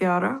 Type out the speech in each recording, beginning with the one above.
11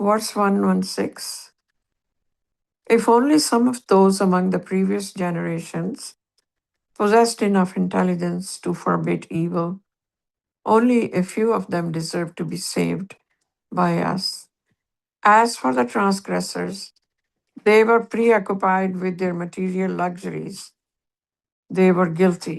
Verse 116. If only some of those among the previous generations possessed enough intelligence to forbid evil, only a few of them deserve to be saved by us. As for the transgressors, they were preoccupied with their material luxuries. They were guilty.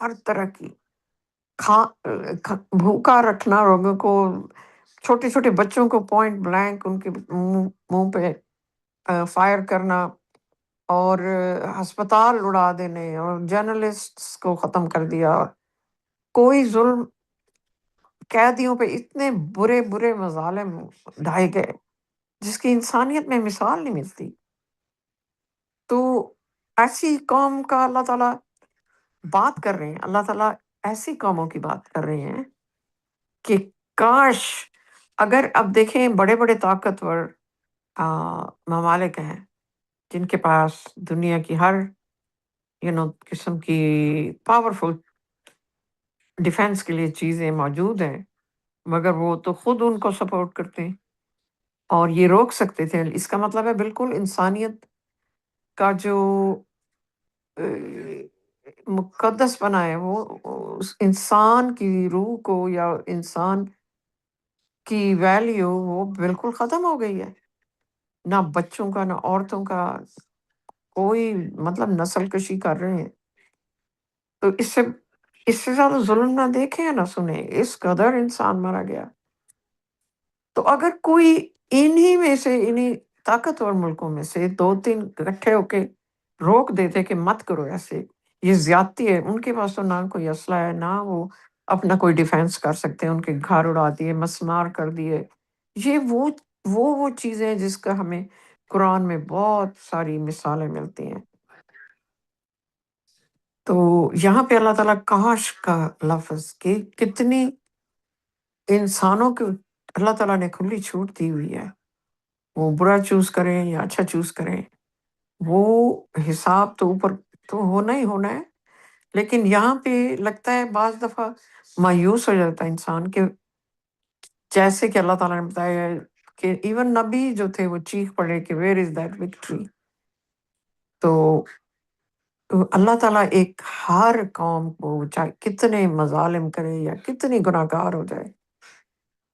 ہر طرح کی کھا بھوکا رکھنا لوگوں کو، چھوٹے چھوٹے بچوں کو پوائنٹ بلینک ان کے منہ پہ فائر کرنا، اور ہسپتال اڑا دینے، اور جرنلسٹس کو ختم کر دیا، اور کوئی ظلم، قیدیوں پہ اتنے برے برے مظالم ڈھائے گئے جس کی انسانیت میں مثال نہیں ملتی۔ تو ایسی قوم کا اللہ تعالیٰ بات کر رہے ہیں، اللہ تعالیٰ ایسی قوموں کی بات کر رہے ہیں کہ کاش، اگر اب دیکھیں بڑے بڑے طاقتور ممالک ہیں جن کے پاس دنیا کی ہر قسم کی پاورفل ڈیفینس کے لیے چیزیں موجود ہیں، مگر وہ تو خود ان کو سپورٹ کرتے ہیں، اور یہ روک سکتے تھے۔ اس کا مطلب ہے بالکل انسانیت کا جو مقدس بنا ہے، وہ اس انسان کی روح کو یا انسان کی ویلیو وہ بالکل ختم ہو گئی ہے۔ نہ بچوں کا، نہ عورتوں کا، کوئی مطلب نسل کشی کر رہے ہیں۔ تو اس سے زیادہ ظلم نہ دیکھیں نہ سنیں، اس قدر انسان مارا گیا۔ تو اگر کوئی انہی میں سے، انہی طاقتور ملکوں میں سے دو تین اکٹھے ہو کے روک دیتے کہ مت کرو ایسے، یہ زیادتی ہے، ان کے پاس تو نہ کوئی اسلحہ ہے، نہ وہ اپنا کوئی ڈیفینس کر سکتے ہیں، ان کے گھر اڑا دیے، مسمار کر دیے۔ یہ وہ چیزیں ہیں جس کا ہمیں قرآن میں بہت ساری مثالیں ملتی ہیں۔ تو یہاں پہ اللہ تعالیٰ کاش کا لفظ کہ کتنی انسانوں کو اللہ تعالیٰ نے کھلی چھوٹ دی ہوئی ہے، وہ برا چوز کریں یا اچھا چوز کریں، وہ حساب تو اوپر تو ہونا ہی ہونا ہے۔ لیکن یہاں پہ لگتا ہے بعض دفعہ مایوس ہو جاتا ہے انسان، کہ جیسے کہ اللہ تعالیٰ نے بتایا ہے کہ ایون نبی جو تھے وہ چیخ پڑے کہ ویئر از دیٹ وکٹری۔ تو اللہ تعالیٰ ایک ہر قوم کو چاہے کتنے مظالم کرے یا کتنی گناہ گار ہو جائے،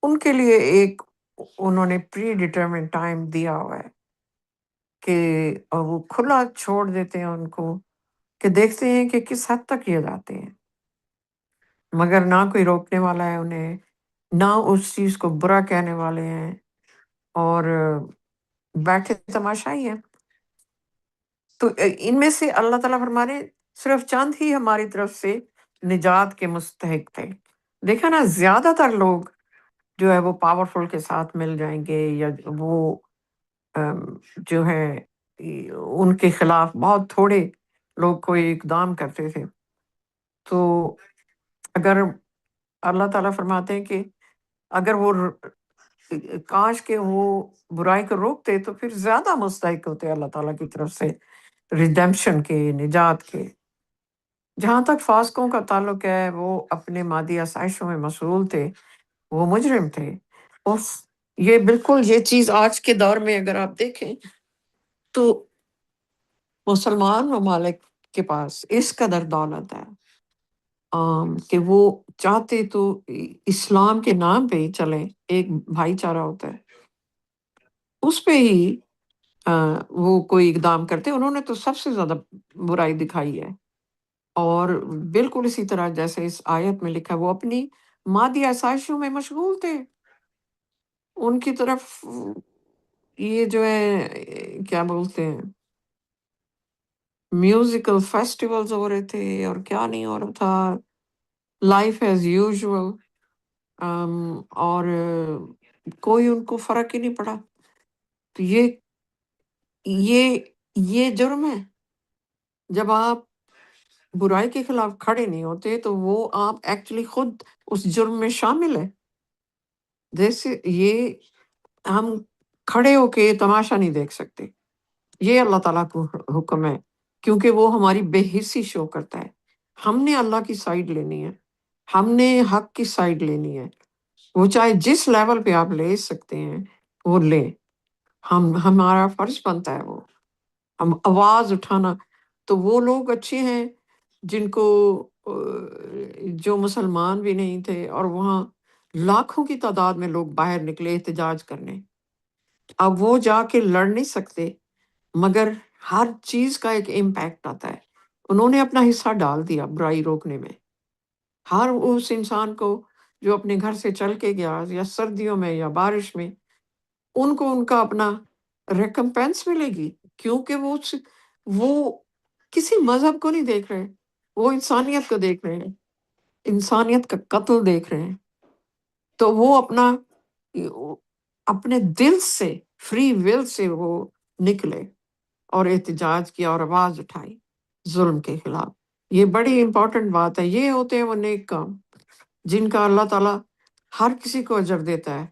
ان کے لیے ایک انہوں نے پری ڈیٹرمنٹ ٹائم دیا ہوا ہے کہ وہ کھلا چھوڑ دیتے ہیں ان کو، کہ دیکھتے ہیں کہ کس حد تک یہ جاتے ہیں، مگر نہ کوئی روکنے والا ہے انہیں، نہ اس چیز کو برا کہنے والے ہیں، اور بیٹھے تماشائی ہیں۔ تو ان میں سے اللہ تعالیٰ فرما رہے ہیں صرف چند ہی ہماری طرف سے نجات کے مستحق تھے۔ دیکھا نا، زیادہ تر لوگ جو ہے وہ پاورفل کے ساتھ مل جائیں گے، یا وہ جو ہے ان کے خلاف بہت تھوڑے لوگ کوئی اقدام کرتے تھے۔ تو اگر اللہ تعالیٰ فرماتے ہیں کہ اگر وہ کاش کہ وہ برائی کو روکتے تو پھر زیادہ مستحق ہوتے اللہ تعالیٰ کی طرف سے ریڈیمپشن کے، نجات کے۔ جہاں تک فاسقوں کا تعلق ہے، وہ اپنے مادی آسائشوں میں مشغول تھے، وہ مجرم تھے۔ اور یہ بالکل یہ چیز آج کے دور میں اگر آپ دیکھیں تو مسلمان ممالک کے پاس اس قدر دولت ہے کہ وہ چاہتے تو اسلام کے نام پہ ہی چلیں، ایک بھائی چارہ ہوتا ہے، اس پہ ہی وہ کوئی اقدام کرتے۔ انہوں نے تو سب سے زیادہ برائی دکھائی ہے، اور بالکل اسی طرح جیسے اس آیت میں لکھا ہے، وہ اپنی مادی آسائشوں میں مشغول تھے۔ ان کی طرف یہ جو ہے کیا بولتے ہیں، میوزیکل فیسٹیولز ہو رہے تھے اور کیا نہیں ہو رہا تھا، لائف ایز یوزول، اور کوئی ان کو فرق ہی نہیں پڑا۔ تو یہ جرم ہے۔ جب آپ برائی کے خلاف کھڑے نہیں ہوتے تو وہ آپ ایکچولی خود اس جرم میں شامل ہے۔ جیسے یہ ہم کھڑے ہو کے تماشا نہیں دیکھ سکتے، یہ اللہ تعالیٰ کو حکم ہے، کیونکہ وہ ہماری بے حسی شو کرتا ہے۔ ہم نے اللہ کی سائیڈ لینی ہے، ہم نے حق کی سائیڈ لینی ہے، وہ چاہے جس لیول پہ آپ لے سکتے ہیں وہ لیں، ہمارا فرض بنتا ہے وہ ہم آواز اٹھانا۔ تو وہ لوگ اچھے ہیں جن کو جو مسلمان بھی نہیں تھے، اور وہاں لاکھوں کی تعداد میں لوگ باہر نکلے احتجاج کرنے۔ اب وہ جا کے لڑ نہیں سکتے، مگر ہر چیز کا ایک امپیکٹ آتا ہے۔ انہوں نے اپنا حصہ ڈال دیا برائی روکنے میں. ہر اس انسان کو جو اپنے گھر سے چل کے گیا یا سردیوں میں یا بارش میں، ان کو ان کا اپنا ریکمپینس ملے گی، کیونکہ وہ کسی مذہب کو نہیں دیکھ رہے، وہ انسانیت کو دیکھ رہے ہیں، انسانیت کا قتل دیکھ رہے ہیں. تو وہ اپنے دل سے، فری ول سے وہ نکلے اور احتجاج کیا اور آواز اٹھائی ظلم کے خلاف. یہ بڑی امپورٹنٹ بات ہے. یہ ہوتے ہیں وہ نیک کام جن کا اللہ تعالیٰ ہر کسی کو اجر دیتا ہے.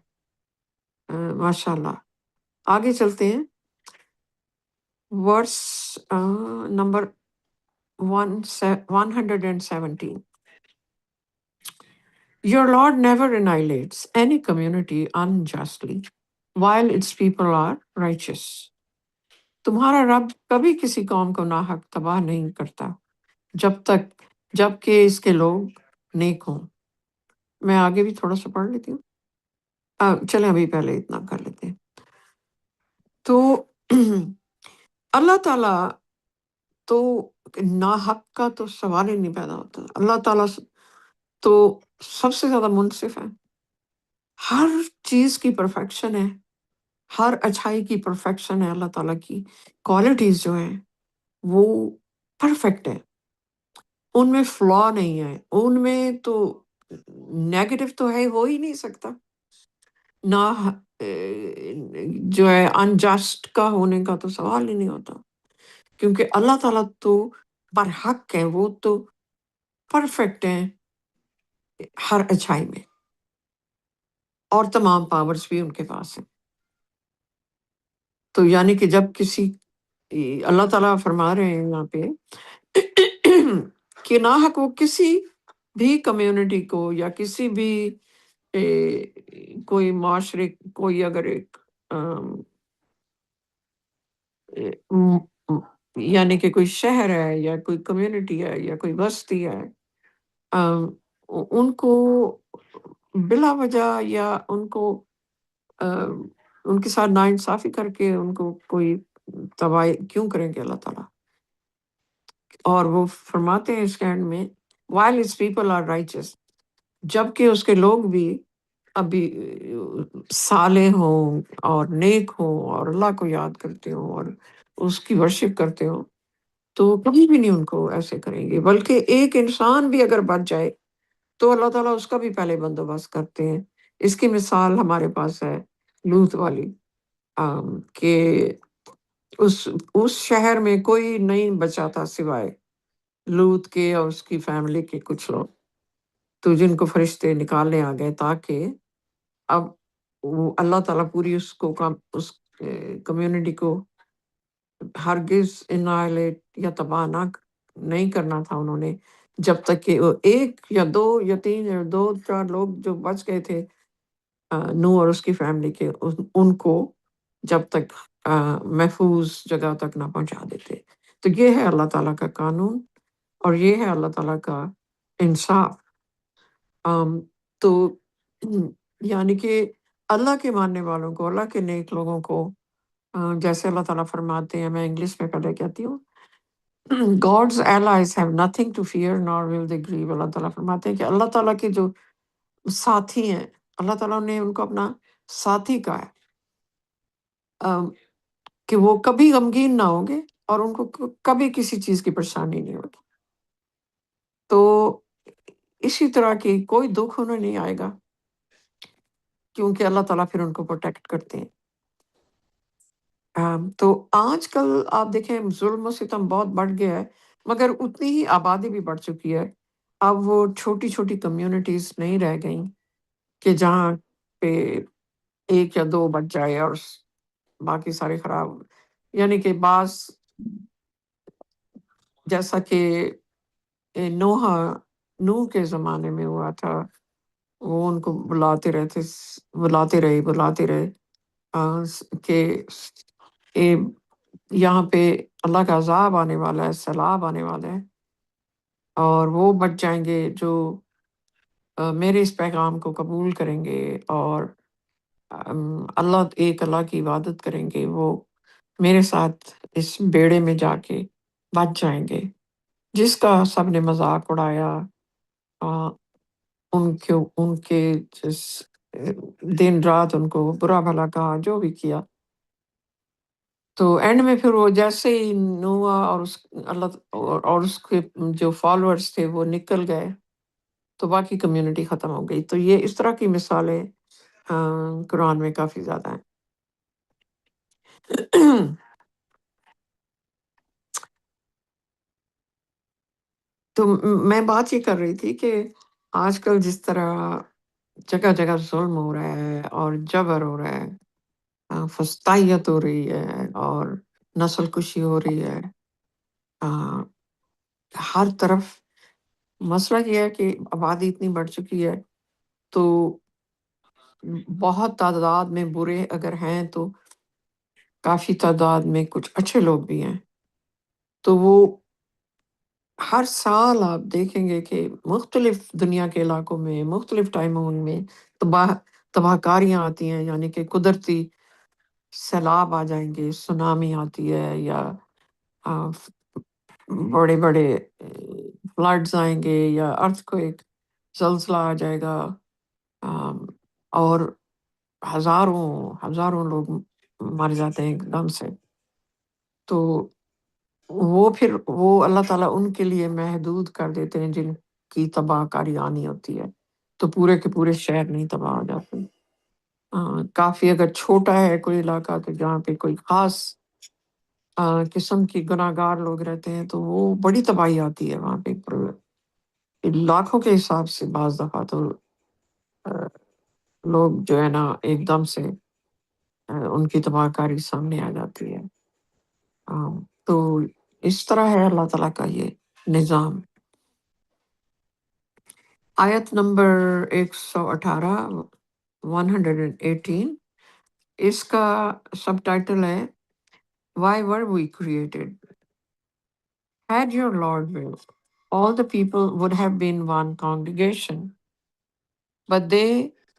ماشاء اللہ. آگے چلتے ہیں. Verse number 117. Your Lord never annihilates any community unjustly while its people are righteous. تمہارا رب کبھی کسی قوم کو ناحق تباہ نہیں کرتا جب کہ اس کے لوگ نیک ہوں. میں آگے بھی تھوڑا سا پڑھ لیتی ہوں. چلیں ابھی پہلے اتنا کر لیتے ہیں. تو اللہ تعالیٰ تو ناحق کا تو سوال ہی نہیں پیدا ہوتا. اللہ تعالیٰ تو سب سے زیادہ منصف ہے. ہر چیز کی پرفیکشن ہے، ہر اچھائی کی پرفیکشن ہے. اللہ تعالیٰ کی کوالٹیز جو ہیں وہ پرفیکٹ ہے، ان میں فلا نہیں ہے، ان میں تو نیگیٹو تو ہے ہو ہی نہیں سکتا. نہ جو ہے انجسٹ کا ہونے کا تو سوال ہی نہیں ہوتا، کیونکہ اللہ تعالیٰ تو برحق ہے، وہ تو پرفیکٹ ہیں ہر اچھائی میں، اور تمام پاورز بھی ان کے پاس ہیں. تو یعنی کہ جب کسی اللہ تعالیٰ فرما رہے ہیں یہاں پہ کہ ناحق وہ کسی بھی کمیونٹی کو یا کسی بھی کوئی معاشرے، کوئی اگر ایک یعنی کہ کوئی شہر ہے یا کوئی کمیونٹی ہے یا کوئی بستی ہے، ان کو بلا وجہ یا ان کو ان کے ساتھ ناانصافی کر کے ان کو کوئی تباہی کیوں کریں گے اللہ تعالیٰ. اور وہ فرماتے ہیں اس کے اینڈ میں while his people are righteous، جبکہ اس کے لوگ بھی ابھی صالح ہوں اور نیک ہوں اور اللہ کو یاد کرتے ہوں اور اس کی ورشپ کرتے ہوں، تو کبھی بھی نہیں ان کو ایسے کریں گے. بلکہ ایک انسان بھی اگر بچ جائے تو اللہ تعالیٰ اس کا بھی پہلے بندوبست کرتے ہیں. اس کی مثال ہمارے پاس ہے لوط والی، کہ اس شہر میں کوئی نہیں بچا تھا سوائے لوط کے اور اس کی فیملی کے کچھ لوگ، تو جن کو فرشتے نکالنے آ گئے، تاکہ اب وہ اللہ تعالیٰ پوری اس کمیونٹی کو ہرگز انائلیٹ یا تباہ نہیں کرنا تھا انہوں نے، جب تک کہ وہ ایک یا دو یا تین یا دو چار لوگ جو بچ گئے تھے نوح اور اس کی فیملی کے، ان کو جب تک محفوظ جگہ تک نہ پہنچا دیتے. تو یہ ہے اللہ تعالیٰ کا قانون اور یہ ہے اللہ تعالیٰ کا انصاف. تو یعنی کہ اللہ کے ماننے والوں کو، اللہ کے نیک لوگوں کو، جیسے اللہ تعالیٰ فرماتے ہیں، میں انگلش میں پہلے کہتی ہوں، God's allies have nothing to fear nor will they grieve. اللہ تعالیٰ فرماتے ہیں کہ اللہ تعالیٰ کے جو ساتھی ہیں، اللہ تعالیٰ نے ان کو اپنا ساتھی کہا ہے، کہ وہ کبھی غمگین نہ ہوں گے اور ان کو کبھی کسی چیز کی پریشانی نہیں ہوگی. تو اسی طرح کی کوئی دکھ انہیں نہیں آئے گا، کیونکہ اللہ تعالیٰ پھر ان کو پروٹیکٹ کرتے ہیں. تو آج کل آپ دیکھیں ظلم و ستم بہت بڑھ گیا ہے، مگر اتنی ہی آبادی بھی بڑھ چکی ہے. اب وہ چھوٹی چھوٹی کمیونٹیز نہیں رہ گئیں کہ جہاں پہ ایک یا دو بچ جائے اور باقی سارے خراب. یعنی کہ بعض جیسا کہ نوح کے زمانے میں ہوا تھا، وہ ان کو بلاتے رہے کہ یہاں پہ اللہ کا عذاب آنے والا ہے، سیلاب آنے والا ہے، اور وہ بچ جائیں گے جو میرے اس پیغام کو قبول کریں گے اور اللہ کی عبادت کریں گے، وہ میرے ساتھ اس بیڑے میں جا کے بچ جائیں گے. جس کا سب نے مذاق اڑایا، آ، ان کے جس دن رات ان کو برا بھلا کہا، جو بھی کیا، تو اینڈ میں پھر وہ جیسے ہی نوح اور اللہ اور اس کے جو فالوورز تھے وہ نکل گئے، تو باقی کمیونٹی ختم ہو گئی۔ تو یہ اس طرح کی مثالیں قرآن میں کافی زیادہ ہیں۔ تو میں بات یہ کر رہی تھی کہ آج کل جس طرح جگہ جگہ ظلم ہو رہا ہے اور جبر ہو رہا ہے، فسطائیت ہو رہی ہے اور نسل کشی ہو رہی ہے، آ، ہر طرف مسئلہ یہ ہے کہ آبادی اتنی بڑھ چکی ہے، تو بہت تعداد میں برے اگر ہیں تو کافی تعداد میں کچھ اچھے لوگ بھی ہیں، تو وہ ہر سال آپ دیکھیں گے کہ مختلف دنیا کے علاقوں میں مختلف ٹائموں میں تباہ کاریاں آتی ہیں، یعنی کہ قدرتی سیلاب آ جائیں گے، سونامی آتی ہے، یا آ، بڑے بڑے فلڈز آئیں گے، یا ارتھ کو ایک زلزلہ آ جائے گا، آم، اور ہزاروں ہزاروں لوگ مر جاتے ہیں ایک دم سے، تو وہ پھر وہ اللہ تعالیٰ ان کے لیے محدود کر دیتے ہیں جن کی تباہ کاری آنی ہوتی ہے، تو پورے کے پورے شہر نہیں تباہ ہو جاتے۔ کافی اگر چھوٹا ہے کوئی علاقہ تو جہاں پہ کوئی خاص قسم کی گناہ گار لوگ رہتے ہیں تو وہ بڑی تباہی آتی ہے وہاں پہ، لاکھوں کے حساب سے بعض دفعہ تو آ، لوگ جو ہے نا ایک دم سے ان کی تباہ کاری سامنے آ جاتی ہے۔ تو اس طرح ہے اللہ تعالیٰ کا یہ نظام۔ آیت نمبر 118، 118، اس کا سب ٹائٹل ہے Why were we created? Had your Lord willed, all the people would have been one congregation, but they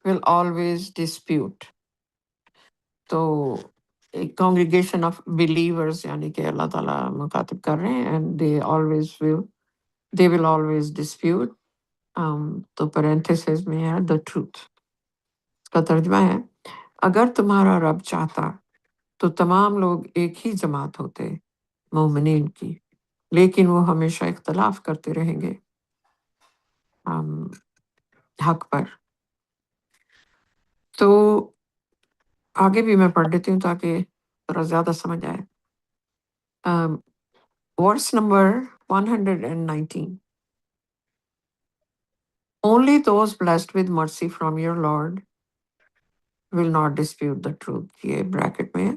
will always dispute. تو ایک congregation of believers یعنی کہ اللہ تعالیٰ مخاطب کر رہے ہیں، and they will always dispute. تو پیرنتھیسس میں ہے the truth، اس کا ترجمہ ہے اگر تمہارا رب چاہتا تو تمام لوگ ایک ہی جماعت ہوتے مومنین کی، لیکن وہ ہمیشہ اختلاف کرتے رہیں گے حق پر۔ تو آگے بھی میں پڑھ لیتی ہوں تاکہ ذرا زیادہ سمجھ آئے۔ Verse number 119، Only those blessed with mercy from your Lord will not dispute the truth. یہ بریکٹ میں ہے۔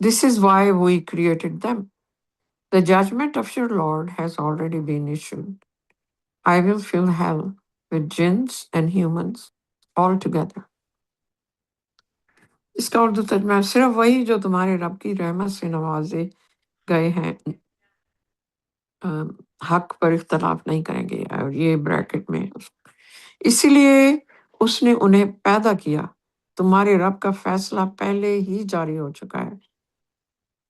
This is why we created them. The judgment of your Lord has already been issued. I will fill hell with jinns and humans all together. اس کا اردو ترجمہ ہے صرف وہی جو تمہارے رب کی رحمت سے نوازے گئے ہیں حق پر اختلاف نہیں کریں گے، اور یہ بریکٹ میں اسی لیے اس نے انہیں پیدا کیا، تمہارے رب کا فیصلہ پہلے ہی جاری ہو چکا ہے،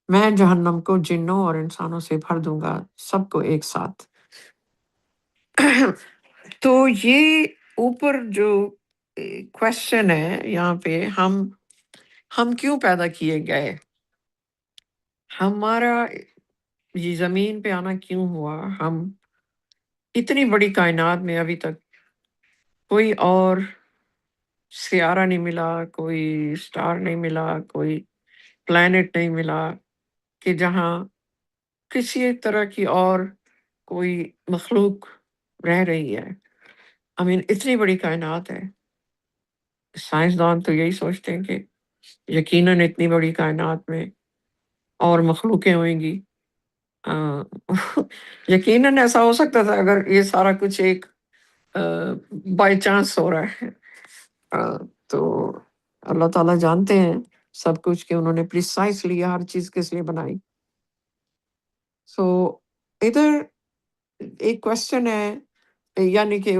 میں جہنم کو جنوں اور انسانوں سے بھر دوں گا، سب کو ایک ساتھ۔ تو یہ اوپر جو کوشچن ہے یہاں پہ، ہم کیوں پیدا کیے گئے، ہمارا یہ زمین پہ آنا کیوں ہوا، ہم اتنی بڑی کائنات میں ابھی تک کوئی اور سیارہ نہیں ملا، کوئی اسٹار نہیں ملا، کوئی پلانٹ نہیں ملا کہ جہاں کسی ایک طرح کی اور کوئی مخلوق رہ رہی ہے۔ اتنی بڑی کائنات ہے، سائنسدان تو یہی سوچتے ہیں کہ یقیناً اتنی بڑی کائنات میں اور مخلوقیں ہوئیں گی۔ یقیناً ایسا ہو سکتا تھا اگر یہ سارا کچھ ایک بائی چانس ہو رہا ہے، تو اللہ تعالیٰ جانتے ہیں سب کچھ کہ انہوں نے پریسائسلی ہر چیز کس لیے بنائی۔ سو ادھر ایک کوشچن ہے، یعنی کہ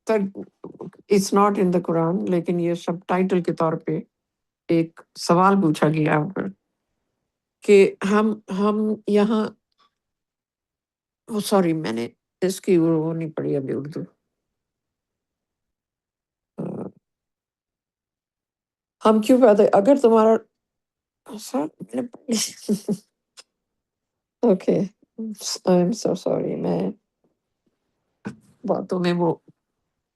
اٹس ناٹ ان دا قرآن، لیکن یہ سب ٹائٹل کے طور پہ ایک سوال پوچھا گیا ہے کہ ہم یہاں وہ سوری میں نے اس کی وہ نہیں پڑھی ابھی اردو. ہم کیوں پیدا اگر تمہارا سر میں نے پڑھ لی. Okay I am so sorry. میں باتوں میں وہ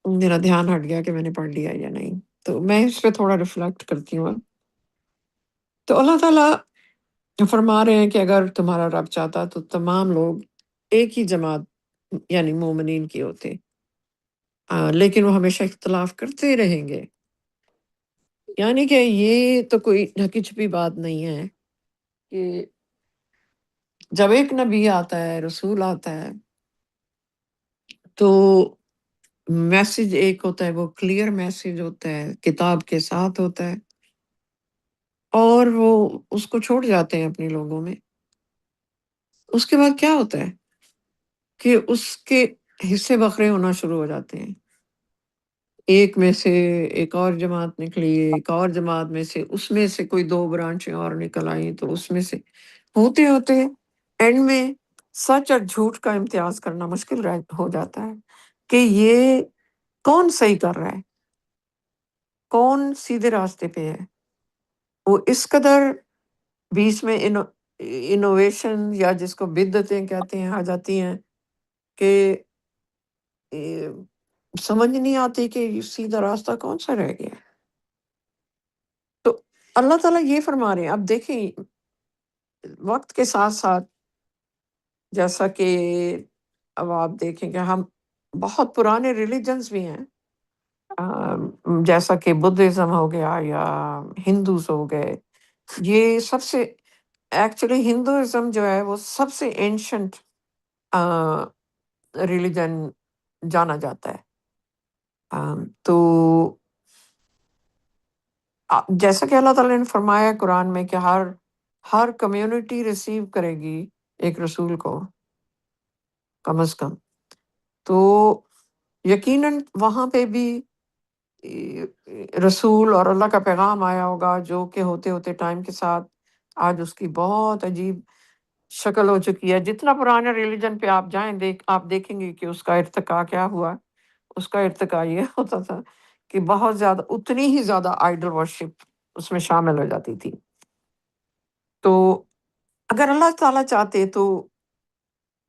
میرا دھیان ہٹ گیا کہ میں نے پڑھ لیا یا نہیں. تو میں اس پہ تھوڑا ریفلیکٹ کرتی ہوں. تو اللہ تعالیٰ فرما رہے ہیں کہ اگر تمہارا رب چاہتا تو تمام لوگ ایک ہی جماعت یعنی مومنین کی ہوتے، لیکن وہ ہمیشہ اختلاف کرتے رہیں گے. یعنی کہ یہ تو کوئی ڈھکی چھپی بات نہیں ہے کہ جب ایک نبی آتا ہے، رسول آتا ہے، تو میسج ایک ہوتا ہے، وہ کلیئر میسج ہوتا ہے، کتاب کے ساتھ ہوتا ہے، اور وہ اس کو چھوڑ جاتے ہیں اپنے لوگوں میں. اس کے بعد کیا ہوتا ہے کہ اس کے حصے بکھرے ہونا شروع ہو جاتے ہیں. ایک میں سے ایک اور جماعت نکلی، ایک اور جماعت میں سے اس میں سے کوئی 2 برانچیں اور نکل آئیں، تو اس میں سے ہوتے ہوتے اینڈ میں سچ اور جھوٹ کا امتیاز کرنا مشکل ہو جاتا ہے کہ یہ کون صحیح کر رہا ہے، کون سیدھے راستے پہ ہے. وہ اس قدر بیچ میں انوویشن یا جس کو بدعتیں کہتے ہیں آ جاتی ہیں کہ اے، سمجھ نہیں آتی کہ یہ سیدھا راستہ کون سا رہ گیا. تو اللہ تعالیٰ یہ فرما رہے ہیں. اب دیکھیں وقت کے ساتھ ساتھ جیسا کہ اب آپ دیکھیں کہ ہم بہت پرانے ریلیجنز بھی ہیں، جیسا کہ بدھزم ہو گیا یا ہندوز ہو گئے. یہ سب سے ایکچولی ہندوازم جو ہے وہ سب سے اینشنٹ ریلیجن جانا جاتا ہے. تو جیسا کہ اللہ تعالیٰ نے فرمایا قرآن میں کہ ہر کمیونٹی ریسیو کرے گی ایک رسول کو کم از کم. تو یقیناً وہاں پہ بھی رسول اور اللہ کا پیغام آیا ہوگا جو کہ ہوتے ہوتے ٹائم کے ساتھ آج اس کی بہت عجیب شکل ہو چکی ہے. جتنا پرانے ریلیجن پہ آپ جائیں آپ دیکھیں گے کہ اس کا ارتقا کیا ہوا. اس کا ارتقا یہ ہوتا تھا کہ بہت زیادہ اتنی ہی زیادہ آئیڈل ورشپ اس میں شامل ہو جاتی تھی. تو اگر اللہ تعالیٰ چاہتے تو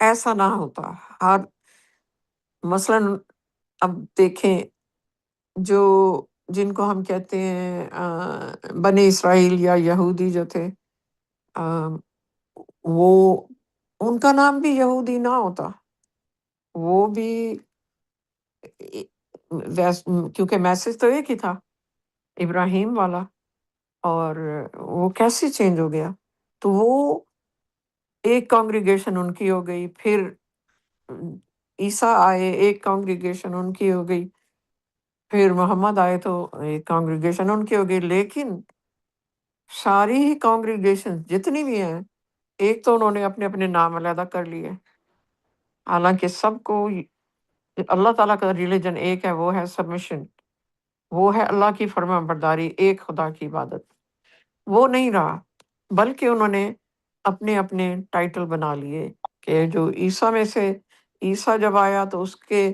ایسا نہ ہوتا. ہر مثلاً اب دیکھیں جو جن کو ہم کہتے ہیں بنی اسرائیل یا یہودی جو تھے، وہ ان کا نام بھی یہودی نہ ہوتا. وہ بھی کیونکہ میسج تو ایک ہی تھا ابراہیم والا، اور وہ کیسے چینج ہو گیا. تو وہ ایک کانگریگیشن ان کی ہو گئی، پھر عیسیٰ آئے ایک کانگریگیشن ان کی ہو گئی، پھر محمد آئے تو ایک کانگریگیشن ان کی ہو گئی. لیکن ساری ہی کانگریگیشن جتنی بھی ہیں، ایک تو انہوں نے اپنے اپنے نام علیحدہ کر لیے، حالانکہ سب کو اللہ تعالیٰ کا ریلیجن ایک ہے، وہ ہے سبمیشن، وہ ہے اللہ کی فرما برداری، ایک خدا کی عبادت. وہ نہیں رہا، بلکہ انہوں نے اپنے اپنے ٹائٹل بنا لیے کہ جو عیسیٰ میں سے عیسیٰ جب آیا تو اس کے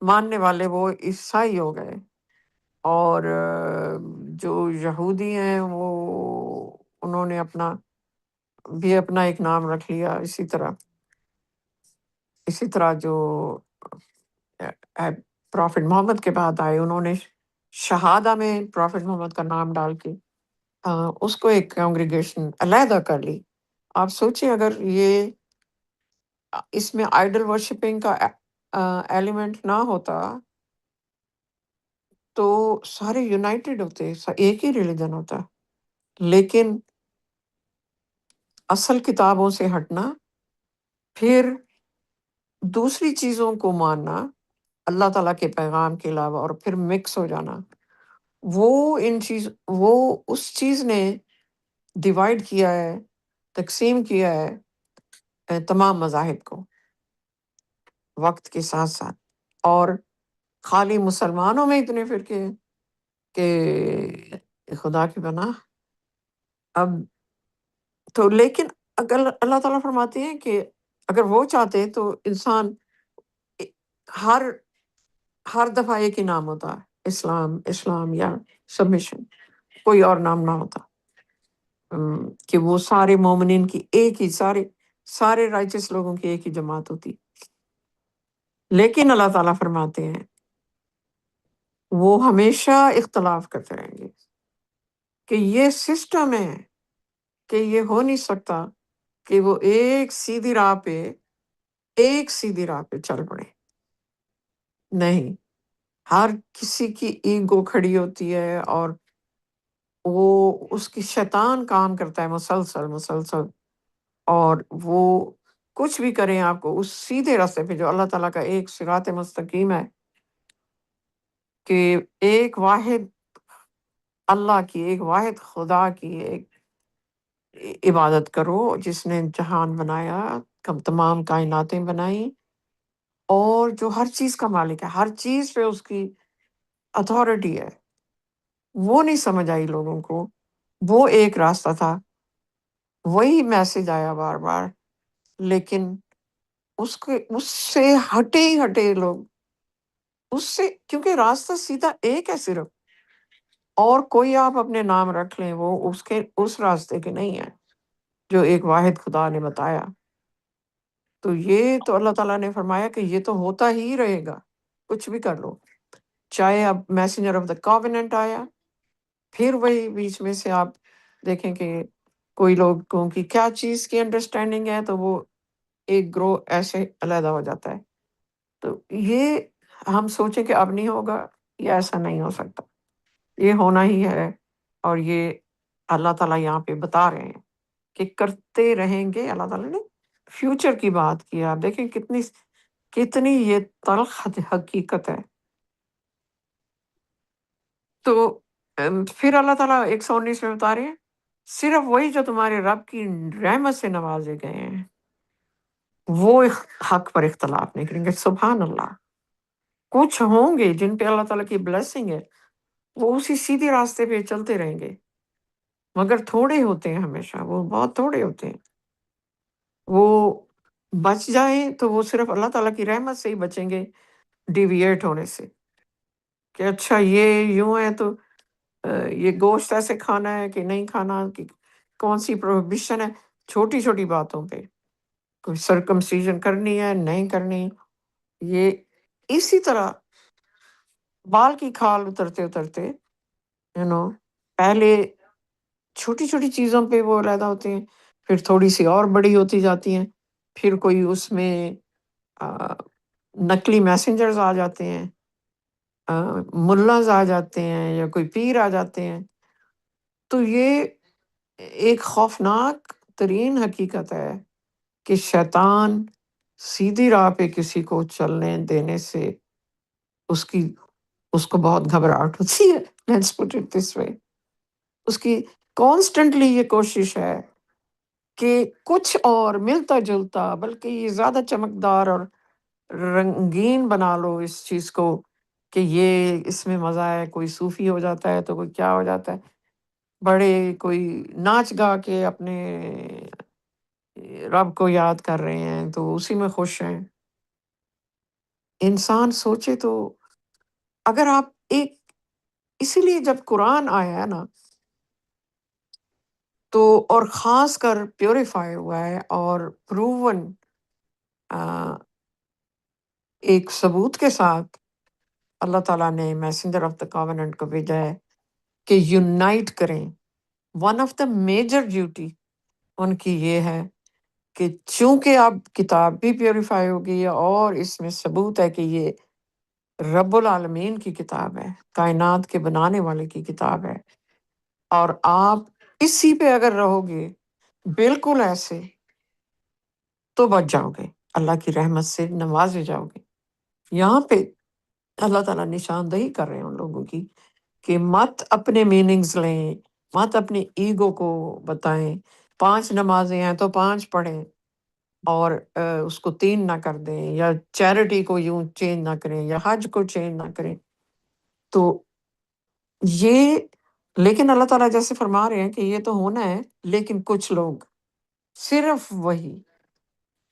ماننے والے وہ عیسائی ہو گئے، اور جو یہودی ہیں وہ انہوں نے بھی اپنا ایک نام رکھ لیا. اسی طرح جو پرافٹ محمد کے بعد آئے انہوں نے شہادہ میں پرافٹ محمد کا نام ڈال کے اس کو ایک کانگریگیشن علیحدہ کر لی. آپ سوچیں اگر یہ اس میں آئیڈل ورشپنگ کا ایلیمنٹ نہ ہوتا تو سارے یونائٹڈ ہوتے، ایک ہی ریلیجن ہوتا. لیکن اصل کتابوں سے ہٹنا، پھر دوسری چیزوں کو ماننا اللہ تعالیٰ کے پیغام کے علاوہ، اور پھر مکس ہو جانا، وہ اس چیز نے ڈیوائیڈ کیا ہے، تقسیم کیا ہے تمام مذاہب کو وقت کے ساتھ ساتھ. اور خالی مسلمانوں میں اتنے فرقے ہیں کہ خدا کی پناہ. اب تو لیکن اگر اللہ تعالیٰ فرماتے ہیں کہ اگر وہ چاہتے تو انسان ہر ہر دفعہ ایک ہی نام ہوتا، اسلام اسلام یا سبمیشن، کوئی اور نام نہ ہوتا، کہ وہ سارے مومنین کی ایک ہی، سارے رائچس لوگوں کی ایک ہی جماعت ہوتی۔ لیکن اللہ تعالیٰ فرماتے ہیں وہ ہمیشہ اختلاف کرتے رہیں گے، کہ یہ سسٹم ہے کہ یہ ہو نہیں سکتا کہ وہ ایک سیدھی راہ پہ چل پڑے، نہیں، ہر کسی کی ایگو کھڑی ہوتی ہے، اور وہ اس کی شیطان کام کرتا ہے مسلسل مسلسل، اور وہ کچھ بھی کریں آپ کو اس سیدھے راستے پہ جو اللہ تعالیٰ کا ایک صراط مستقیم ہے، کہ ایک واحد اللہ کی، ایک واحد خدا کی ایک عبادت کرو، جس نے جہان بنایا، تمام کائناتیں بنائیں، اور جو ہر چیز کا مالک ہے، ہر چیز پہ اس کی اتھارٹی ہے۔ وہ نہیں سمجھ آئی لوگوں کو، وہ ایک راستہ تھا، وہی میسج آیا بار بار، لیکن اس سے ہٹے ہی ہٹے لوگ، اس سے، کیونکہ راستہ سیدھا ایک ہے صرف، اور کوئی آپ اپنے نام رکھ لیں وہ اس راستے کے نہیں ہے جو ایک واحد خدا نے بتایا۔ تو یہ تو اللہ تعالیٰ نے فرمایا کہ یہ تو ہوتا ہی رہے گا، کچھ بھی کر لو، چاہے اب میسنجر آف دا کووننٹ آیا، پھر وہی بیچ میں سے آپ دیکھیں کہ کوئی لوگوں کی کیا چیز کی انڈرسٹینڈنگ ہے تو وہ ایک گروہ ایسے علیحدہ ہو جاتا ہے۔ تو یہ ہم سوچیں کہ اب نہیں ہوگا، یہ ایسا نہیں ہو سکتا، یہ ہونا ہی ہے، اور یہ اللہ تعالیٰ یہاں پہ بتا رہے ہیں کہ کرتے رہیں گے۔ اللہ تعالیٰ نے فیوچر کی بات کی، آپ دیکھیں کتنی یہ تلخ حقیقت ہے۔ تو پھر اللہ تعالیٰ 119 میں بتا رہے ہیں صرف وہی جو تمہارے رب کی رحمت سے نوازے گئے ہیں وہ حق پر اختلاف نہیں کریں گے۔ سبحان اللہ، کچھ ہوں گے جن پہ اللہ تعالیٰ کی بلیسنگ ہے، وہ اسی سیدھے راستے پہ چلتے رہیں گے، مگر تھوڑے ہوتے ہیں، ہمیشہ وہ بہت تھوڑے ہوتے ہیں۔ وہ بچ جائیں تو وہ صرف اللہ تعالیٰ کی رحمت سے ہی بچیں گے ڈیویٹ ہونے سے، کہ اچھا یہ یوں ہے تو یہ گوشت ایسے کھانا ہے کہ نہیں کھانا، کہ کون سی پروہیبیشن ہے چھوٹی چھوٹی باتوں پہ، کوئی سرکمسیژن کرنی ہے نہیں کرنی، یہ اسی طرح بال کی کھال اترتے اترتے پہلے چھوٹی چھوٹی چیزوں پہ وہ علیحدہ ہوتے ہیں، پھر تھوڑی سی اور بڑی ہوتی جاتی ہیں، پھر کوئی اس میں نقلی میسنجرز آ جاتے ہیں، ملاز آ جاتے ہیں، یا کوئی پیر آ جاتے ہیں۔ تو یہ ایک خوفناک ترین حقیقت ہے کہ شیطان سیدھی راہ پہ کسی کو چلنے دینے سے اس کو بہت گھبراہٹ ہوتی ہے۔ Let's put it this way۔ اس کی کانسٹنٹلی یہ کوشش ہے کہ کچھ اور ملتا جلتا، بلکہ یہ زیادہ چمکدار اور رنگین بنا لو اس چیز کو، کہ یہ اس میں مزہ ہے، کوئی صوفی ہو جاتا ہے تو کوئی کیا ہو جاتا ہے، بڑے کوئی ناچ گا کے اپنے رب کو یاد کر رہے ہیں تو اسی میں خوش ہیں۔ انسان سوچے تو، اگر آپ اسی لیے جب قرآن آیا ہے نا، تو اور خاص کر پیوریفائی ہوا ہے اور پروون ایک ثبوت کے ساتھ اللہ تعالیٰ نے میسنجر آف دا کووننٹ کو بھیجا ہے کہ یونائٹ کریں۔ One of the major duty ان کی یہ ہے کہ چونکہ اب کتاب بھی پیوریفائی ہوگی اور اس میں ثبوت ہے کہ یہ رب العالمین کی کتاب ہے، کائنات کے بنانے والے کی کتاب ہے، اور آپ اسی پہ اگر رہو گے بالکل ایسے تو بچ جاؤ گے، اللہ کی رحمت سے نوازے جاؤ گے۔ یہاں پہ اللہ تعالیٰ نشاندہی کر رہے ہیں ان لوگوں کی کہ مت اپنے میننگز لیں، مت اپنی ایگو کو بتائیں، 5 نمازیں ہیں تو 5 پڑھیں، اور اس کو 3 نہ کر دیں، یا چیریٹی کو یوں چینج نہ کریں، یا حج کو چینج نہ کریں۔ تو یہ، لیکن اللہ تعالیٰ جیسے فرما رہے ہیں کہ یہ تو ہونا ہے، لیکن کچھ لوگ، صرف وہی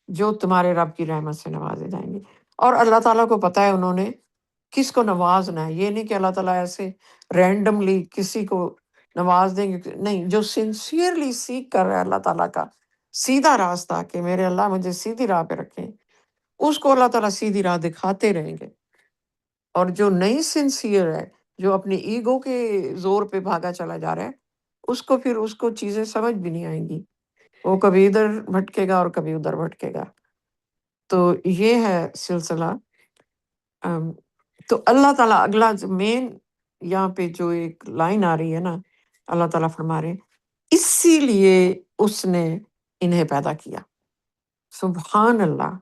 جو تمہارے رب کی رحمت سے نوازے جائیں گے۔ اور اللہ تعالیٰ کو پتہ ہے انہوں نے کس کو نوازنا ہے، یہ نہیں کہ اللہ تعالیٰ ایسے رینڈملی کسی کو نواز دیں گے، نہیں، جو سنسیئرلی سیکھ کر رہا ہے اللہ تعالیٰ کا سیدھا راستہ کہ میرے اللہ مجھے سیدھی راہ پہ رکھیں، اس کو اللہ تعالیٰ سیدھی راہ دکھاتے رہیں گے۔ اور جو نہیں سنسیئر ہے، جو اپنے ایگو کے زور پہ بھاگا چلا جا رہا ہے، اس کو چیزیں سمجھ بھی نہیں آئیں گی، وہ کبھی ادھر بھٹکے گا اور کبھی ادھر بھٹکے گا۔ تو یہ ہے سلسلہ۔ ام، تو اللہ تعالیٰ اگلا مین یہاں پہ جو ایک لائن آ رہی ہے نا، اللہ تعالیٰ فرما رہے ہیں، اسی لیے اس نے انہیں پیدا کیا۔ سبحان اللہ،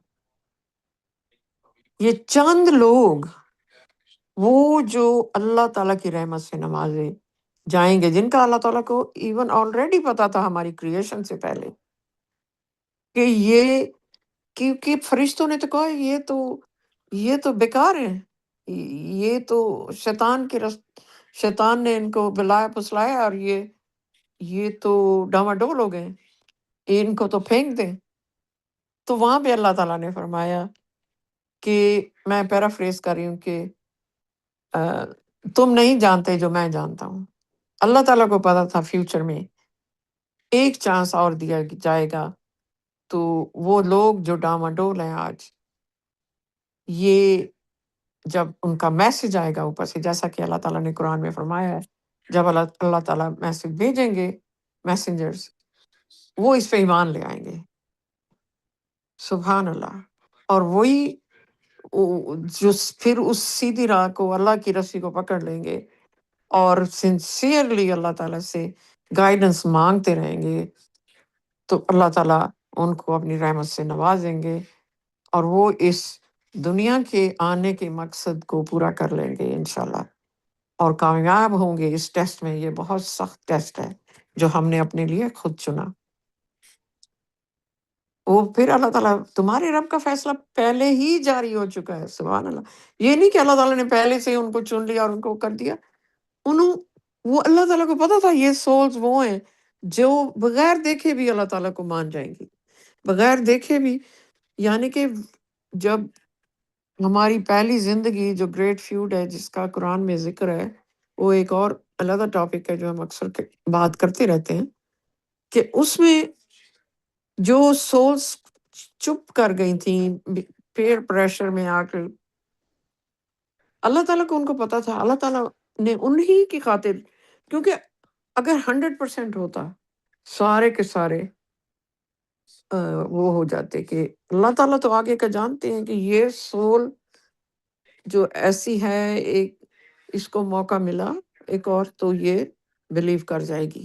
یہ چند لوگ وہ جو اللہ تعالیٰ کی رحمت سے نوازے جائیں گے، جن کا اللہ تعالیٰ کو ایون آلریڈی پتا تھا ہماری کریشن سے پہلے کہ یہ، کیونکہ فرشتوں نے تو کہا یہ تو بیکار ہے، یہ تو شیطان نے ان کو بلایا پسلایا، اور یہ تو ڈاواڈول ہو گئے، ان کو تو پھینک دیں۔ تو وہاں پہ اللہ تعالیٰ نے فرمایا کہ میں پیرافریز کر رہی ہوں کہ تم نہیں جانتے جو میں جانتا ہوں۔ اللہ تعالیٰ کو پتا تھا فیوچر میں ایک چانس اور دیا جائے گا، تو وہ لوگ جو ڈاواڈول ہیں آج، یہ جب ان کا میسج آئے گا اوپر سے، جیسا کہ اللہ تعالیٰ نے قرآن میں فرمایا ہے، جب اللہ تعالیٰ میسج بھیجیں گے، میسنجرز، وہ اس پہ ایمان لے آئیں گے۔ سبحان اللہ۔ اور وہی جو پھر اس سیدھی راہ کو، اللہ کی رسی کو پکڑ لیں گے اور سنسیئرلی اللہ تعالیٰ سے گائیڈنس مانگتے رہیں گے، تو اللہ تعالیٰ ان کو اپنی رحمت سے نوازیں گے، اور وہ اس دنیا کے آنے کے مقصد کو پورا کر لیں گے انشاءاللہ، اور کامیاب ہوں گے اس ٹیسٹ میں۔ یہ بہت سخت ٹیسٹ ہے جو ہم نے اپنے لیے خود چنا۔ وہ پھر اللہ تعالیٰ، تمہارے رب کا فیصلہ پہلے ہی جاری ہو چکا ہے۔ سبحان اللہ۔ یہ نہیں کہ اللہ تعالیٰ نے پہلے سے ان کو چن لیا اور ان کو کر دیا، انہوں وہ اللہ تعالیٰ کو پتا تھا یہ سولز وہ ہیں جو بغیر دیکھے بھی اللہ تعالیٰ کو مان جائیں گی، بغیر دیکھے بھی۔ یعنی کہ جب ہماری پہلی زندگی جو گریٹ فیوڈ ہے، جس کا قرآن میں ذکر ہے، وہ ایک اور علیحدہ ٹاپک ہے جو ہم اکثر بات کرتے رہتے ہیں، کہ اس میں جو سولز چپ کر گئی تھیں پیئر پریشر میں آ کے، اللہ تعالیٰ کو ان کو پتا تھا، اللہ تعالیٰ نے انہی کی خاطر، کیونکہ اگر 100% ہوتا، سارے کے سارے وہ ہو جاتے، کہ اللہ تعالیٰ تو آگے کا جانتے ہیں کہ یہ سول جو ایسی ہے، ایک اس کو موقع ملا ایک اور، تو یہ بلیو کر جائے گی۔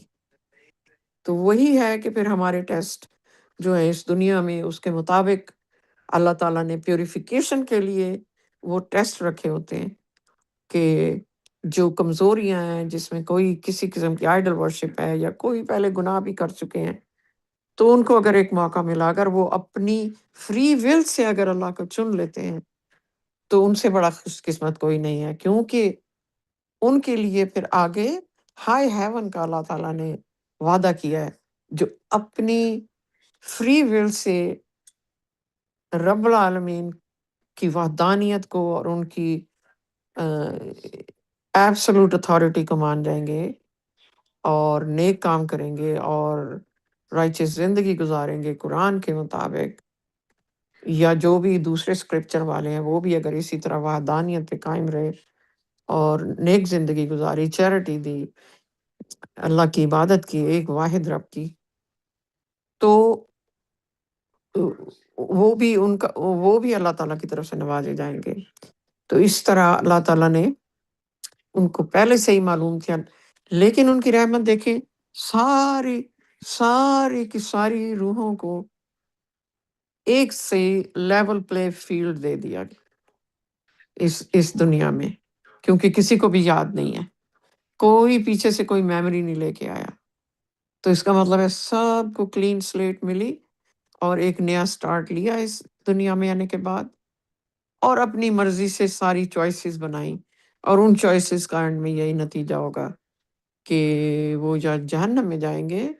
تو وہی ہے کہ پھر ہمارے ٹیسٹ جو ہے اس دنیا میں، اس کے مطابق اللہ تعالیٰ نے پیوریفیکیشن کے لیے وہ ٹیسٹ رکھے ہوتے ہیں، کہ جو کمزوریاں ہیں، جس میں کوئی کسی قسم کی آئیڈل ورشپ ہے، یا کوئی پہلے گناہ بھی کر چکے ہیں، تو ان کو اگر ایک موقع ملا، اگر وہ اپنی فری ول سے اگر اللہ کو چن لیتے ہیں، تو ان سے بڑا خوش قسمت کوئی نہیں ہے، کیونکہ ان کے لیے پھر آگے ہائی ہیون کا اللہ تعالیٰ نے وعدہ کیا ہے، جو اپنی فری ول سے رب العالمین کی وحدانیت کو اور ان کی ایبسولوٹ اتھارٹی کو مان جائیں گے، اور نیک کام کریں گے، اور رائچس زندگی گزاریں گے قرآن کے مطابق، یا جو بھی دوسرے اسکرپچر والے ہیں وہ بھی اگر اسی طرح وحدانیت پہ قائم رہے اور نیک زندگی گزاری، چیریٹی دی، اللہ کی عبادت کی، ایک واحد رب کی، تو وہ بھی اللہ تعالیٰ کی طرف سے نوازے جائیں گے۔ تو اس طرح اللہ تعالیٰ نے ان کو پہلے سے ہی معلوم کیا، لیکن ان کی رحمت دیکھیں، ساری کی ساری روحوں کو ایک سے لیول پلے فیلڈ دے دیا اس دنیا میں، کیونکہ کسی کو بھی یاد نہیں ہے، کوئی پیچھے سے کوئی میموری نہیں لے کے آیا، تو اس کا مطلب ہے سب کو کلین سلیٹ ملی، اور ایک نیا سٹارٹ لیا اس دنیا میں آنے کے بعد، اور اپنی مرضی سے ساری چوائسیز بنائیں، اور ان چوائسیز کا اینڈ میں یہی نتیجہ ہوگا کہ وہ یا جہنم میں جائیں گے۔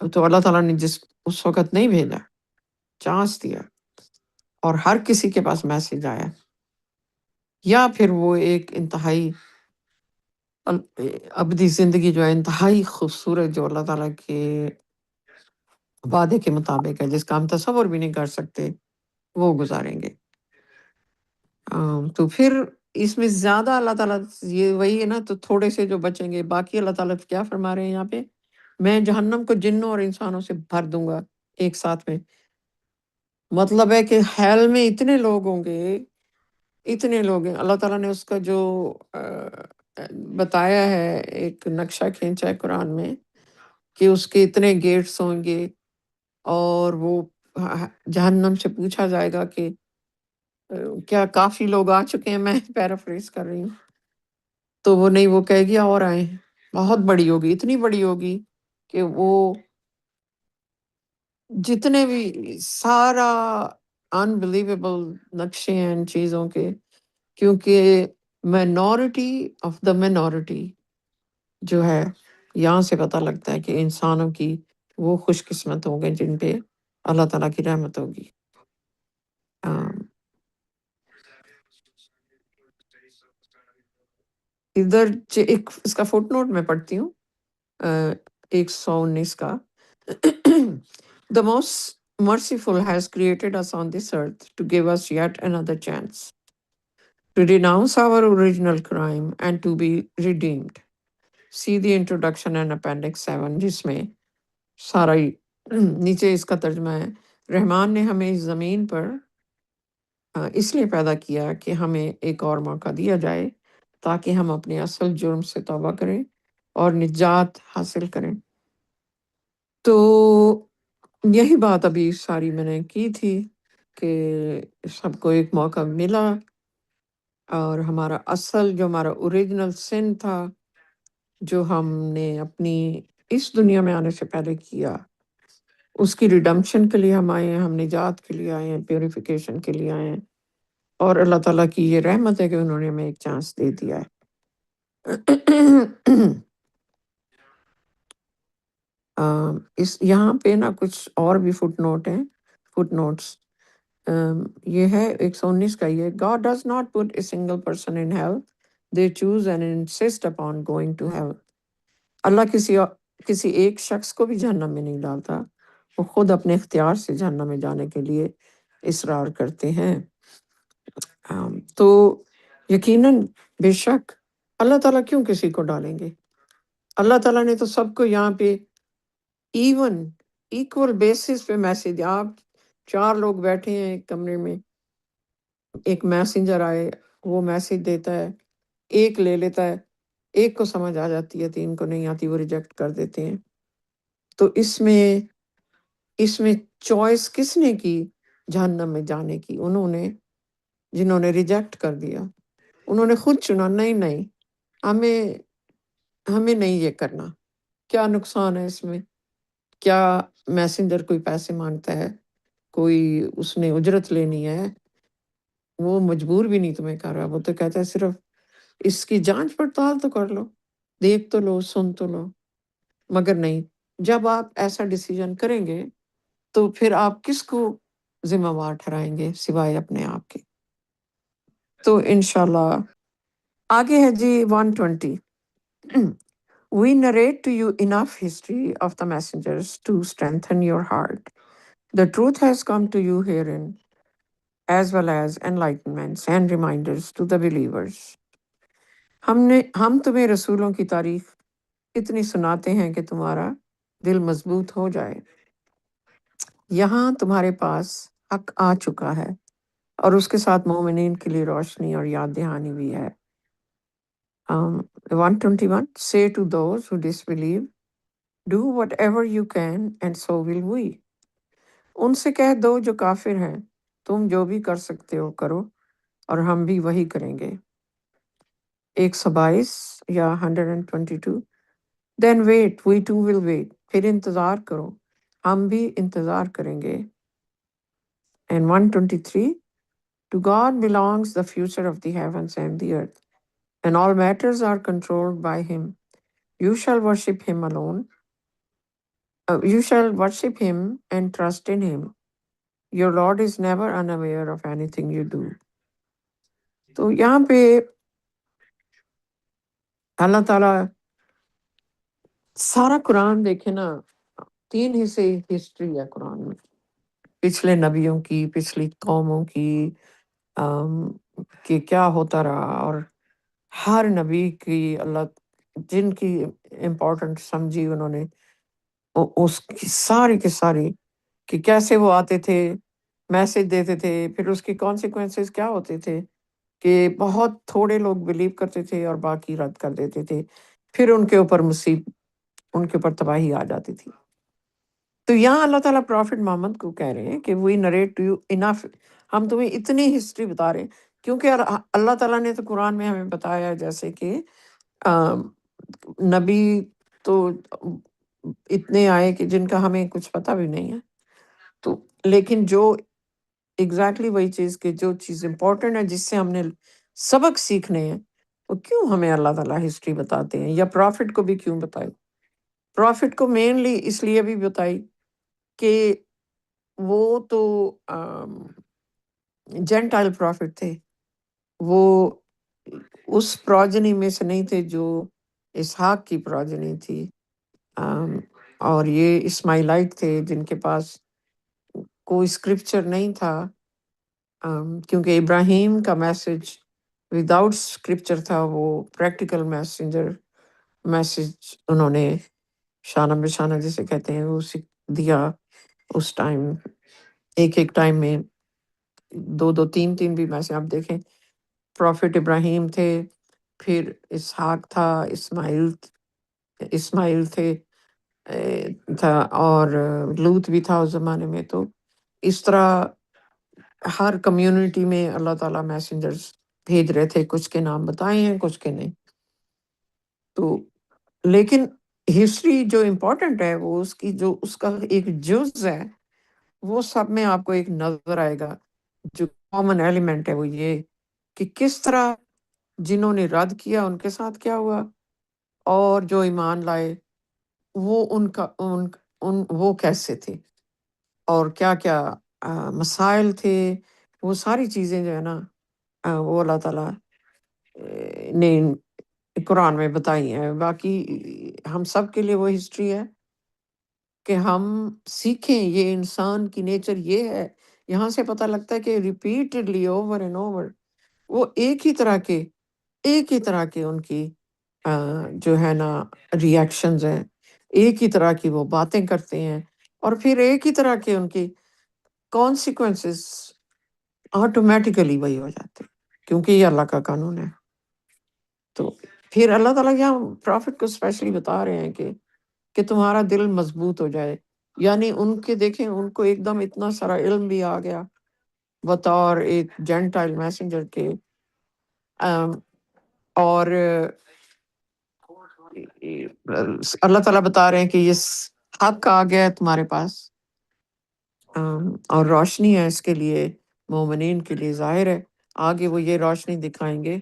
تو اللہ تعالیٰ نے جس اس وقت نہیں بھیجا، چانس دیا اور ہر کسی کے پاس میسج آیا، یا پھر وہ ایک انتہائی ابدی زندگی جو ہے انتہائی خوبصورت، جو اللہ تعالیٰ کے وعدے کے مطابق ہے، جس کا ہم تصور بھی نہیں کر سکتے، وہ گزاریں گے۔ تو پھر اس میں زیادہ اللہ تعالیٰ، یہ وہی ہے نا، تو تھوڑے سے جو بچیں گے، باقی اللہ تعالیٰ کیا فرما رہے ہیں یہاں پہ، میں جہنم کو جنوں اور انسانوں سے بھر دوں گا ایک ساتھ میں۔ مطلب ہے کہ ہیل میں اتنے لوگ ہوں گے، اتنے لوگ ہیں۔ اللہ تعالیٰ نے اس کا جو بتایا ہے، ایک نقشہ کھینچا ہے قرآن میں، کہ اس کے اتنے گیٹس ہوں گے، اور وہ جہنم سے پوچھا جائے گا کہ کیا کافی لوگ آ چکے ہیں، میں پیرافریز کر رہی ہوں، تو وہ نہیں، وہ کہے گی اور آئے ہیں۔ بہت بڑی ہوگی، اتنی بڑی ہوگی کہ وہ جتنے بھی سارا انبلیویبل نقشے ہیں ان چیزوں کے، کیونکہ مینورٹی آف دا مینورٹی جو ہے، یہاں سے پتہ لگتا ہے کہ انسانوں کی وہ خوش قسمت ہوں گے جن پہ اللہ تعالیٰ کی رحمت ہوگی۔ ادھر ایک اس کا فٹ نوٹ میں پڑھتی ہوں، 119 کا۔ The most merciful has created us on this earth to give us yet another chance to renounce our original crime and to be redeemed. See the introduction and appendix 7، جس میں سارا نیچے اس کا ترجمہ ہے۔ رحمان نے ہمیں اس زمین پر اس لیے پیدا کیا کہ ہمیں ایک اور موقع دیا جائے تاکہ ہم اپنے اصل جرم سے توبہ کریں اور نجات حاصل کریں۔ تو یہی بات ابھی ساری میں نے کی تھی کہ سب کو ایک موقع ملا، اور ہمارا اصل، جو ہمارا اوریجنل سن تھا، جو ہم نے اپنی اس دنیا میں آنے سے پہلے کیا، اس کی ریڈمپشن کے لیے ہم آئے ہیں، ہم نجات کے لیے آئے ہیں، پیوریفیکیشن کے لیے آئے ہیں، اور اللہ تعالیٰ کی یہ رحمت ہے کہ انہوں نے ہمیں ایک چانس دے دیا ہے۔ اس یہاں پہ نا کچھ اور بھی فٹ نوٹ ہیں، فٹ نوٹس۔ یہ ہے 119 کا، یہ God does not put a single person in hell. They choose and insist upon going to hell. اللہ کسی ایک شخص کو بھی جہنم میں نہیں ڈالتا، وہ خود اپنے اختیار سے جہنم میں جانے کے لیے اصرار کرتے ہیں۔ تو یقیناً بے شک اللہ تعالیٰ کیوں کسی کو ڈالیں گے؟ اللہ تعالیٰ نے تو سب کو یہاں پہ ایکول بیسس پہ میسج، آپ 4 لوگ بیٹھے ہیں ایک کمرے میں، ایک میسنجر آئے، وہ میسج دیتا ہے، ایک لے لیتا ہے، ایک کو سمجھ آ جاتی ہے، 3 کو نہیں آتی، وہ ریجیکٹ کر دیتے ہیں۔ تو اس میں چوائس کس نے کی جہنم میں جانے کی؟ انہوں نے، جنہوں نے ریجیکٹ کر دیا، انہوں نے خود چنا، نہیں ہمیں نہیں یہ کرنا، کیا نقصان ہے اس میں؟ کیا میسنجر کوئی پیسے مانگتا ہے، کوئی اس نے اجرت لینی ہے؟ وہ مجبور بھی نہیں تمہیں کر رہا، وہ تو کہتا ہے صرف اس کی جانچ پڑتال تو کر لو، دیکھ تو لو، سن تو لو۔ مگر نہیں، جب آپ ایسا ڈیسیجن کریں گے تو پھر آپ کس کو ذمہ وار ٹھہرائیں گے سوائے اپنے آپ کے؟ تو انشاءاللہ آگے ہے جی 120۔ We narrate to you enough history of the messengers to strengthen your heart. The truth has come to you herein, as well as enlightenments and reminders to the believers. ہم تمہیں رسولوں کی تاریخ اتنی سناتے ہیں کہ تمہارا دل مضبوط ہو جائے۔ یہاں تمہارے پاس حق آ چکا ہے، اور اس کے ساتھ مومنین کے لیے روشنی اور یاد دہانی بھی ہے۔ 121 Say to those who disbelieve, do whatever you can and so will we. ان سے کہہ دو جو کافر ہیں، تم جو بھی کر سکتے ہو کرو، اور ہم بھی وہی کریں گے۔ 122 یا 122 Then wait, we too will wait. پھر انتظار کرو، ہم بھی انتظار کریں گے۔ And 123 To God belongs the future of the heavens and the earth, and all matters are controlled by Him. You shall worship Him alone You shall worship him and trust in him. Your Lord is never unaware of anything you do. تو یہاں پہ اللہ تعالیٰ سارا قرآن دیکھے نا، 3 حصے history ہے قرآن میں، پچھلے نبیوں کی، پچھلی قوموں کی، کہ کیا ہوتا رہا، اور ہر نبی کی اللہ جن کی امپورٹنٹ سمجھی انہوں نے، اس کی ساری کی ساری، کہ کیسے وہ آتے تھے، میسج دیتے تھے، پھر اس کی کانسیکوینسز کیا ہوتے تھے، کہ بہت تھوڑے لوگ بلیو کرتے تھے اور باقی رد کر دیتے تھے، پھر ان کے اوپر ان کے اوپر تباہی آ جاتی تھی۔ تو یہاں اللہ تعالیٰ پرافٹ محمد کو کہہ رہے ہیں کہ وی نریٹ ٹو یو انف، ہم تمہیں اتنی ہسٹری بتا رہے ہیں، کیونکہ اللہ تعالیٰ نے تو قرآن میں ہمیں بتایا ہے، جیسے کہ نبی تو اتنے آئے کہ جن کا ہمیں کچھ پتہ بھی نہیں ہے، تو لیکن جو ایگزیکٹلی وہی چیز، کہ جو چیز امپورٹنٹ ہے، جس سے ہم نے سبق سیکھنے ہیں، وہ کیوں ہمیں اللہ تعالیٰ ہسٹری بتاتے ہیں، یا پرافٹ کو بھی کیوں بتائی؟ پرافٹ کو مینلی اس لیے بھی بتائی کہ وہ تو جینٹائل پرافٹ تھے، وہ اس پروجنی میں سے نہیں تھے جو اسحاق کی پروجنی تھی، اور یہ اسماعیلائٹ تھے جن کے پاس کوئی اسکرپچر نہیں تھا، کیونکہ ابراہیم کا میسج وداؤٹ اسکرپچر تھا، وہ پریکٹیکل میسج انہوں نے شانہ بشانہ جسے کہتے ہیں وہ دیا اس ٹائم، ایک ٹائم میں 2 3 بھی میسج آپ دیکھیں، پروفٹ ابراہیم تھے، پھر اسحاق تھا، اسماعیل تھا، اور لوط بھی تھا اس زمانے میں۔ تو اس طرح ہر کمیونٹی میں اللہ تعالیٰ میسنجرز بھیج رہے تھے، کچھ کے نام بتائے ہیں، کچھ کے نہیں۔ تو لیکن ہسٹری جو امپورٹنٹ ہے، وہ اس کا ایک جز ہے، وہ سب میں آپ کو ایک نظر آئے گا۔ جو کامن ایلیمنٹ ہے وہ یہ کہ کس طرح جنہوں نے رد کیا ان کے ساتھ کیا ہوا، اور جو ایمان لائے وہ وہ کیسے تھے، اور کیا کیا مسائل تھے، وہ ساری چیزیں جو ہے نا، وہ اللہ تعالیٰ نے قرآن میں بتائی ہیں۔ باقی ہم سب کے لیے وہ ہسٹری ہے کہ ہم سیکھیں، یہ انسان کی نیچر یہ ہے۔ یہاں سے پتہ لگتا ہے کہ ریپیٹڈلی اوور اینڈ اوور وہ ایک ہی طرح کے ان کی جو ہے نا ریئیکشنز ہیں، ایک ہی طرح کی وہ باتیں کرتے ہیں، اور پھر ایک ہی طرح کے ان کی کانسیکوینسز آٹومیٹیکلی وہی ہو جاتے ہیں، کیونکہ یہ اللہ کا قانون ہے۔ تو پھر اللہ تعالیٰ یہاں پرافٹ کو اسپیشلی بتا رہے ہیں کہ تمہارا دل مضبوط ہو جائے، یعنی ان کے دیکھیں، ان کو ایک دم اتنا سارا علم بھی آ گیا بطور ایک جینٹائل میسنجر کے، اور اللہ تعالیٰ بتا رہے ہیں کہ یہ حق آ گیا ہے تمہارے پاس، اور روشنی ہے اس کے لیے، مومنین کے لیے ظاہر ہے، آگے وہ یہ روشنی دکھائیں گے۔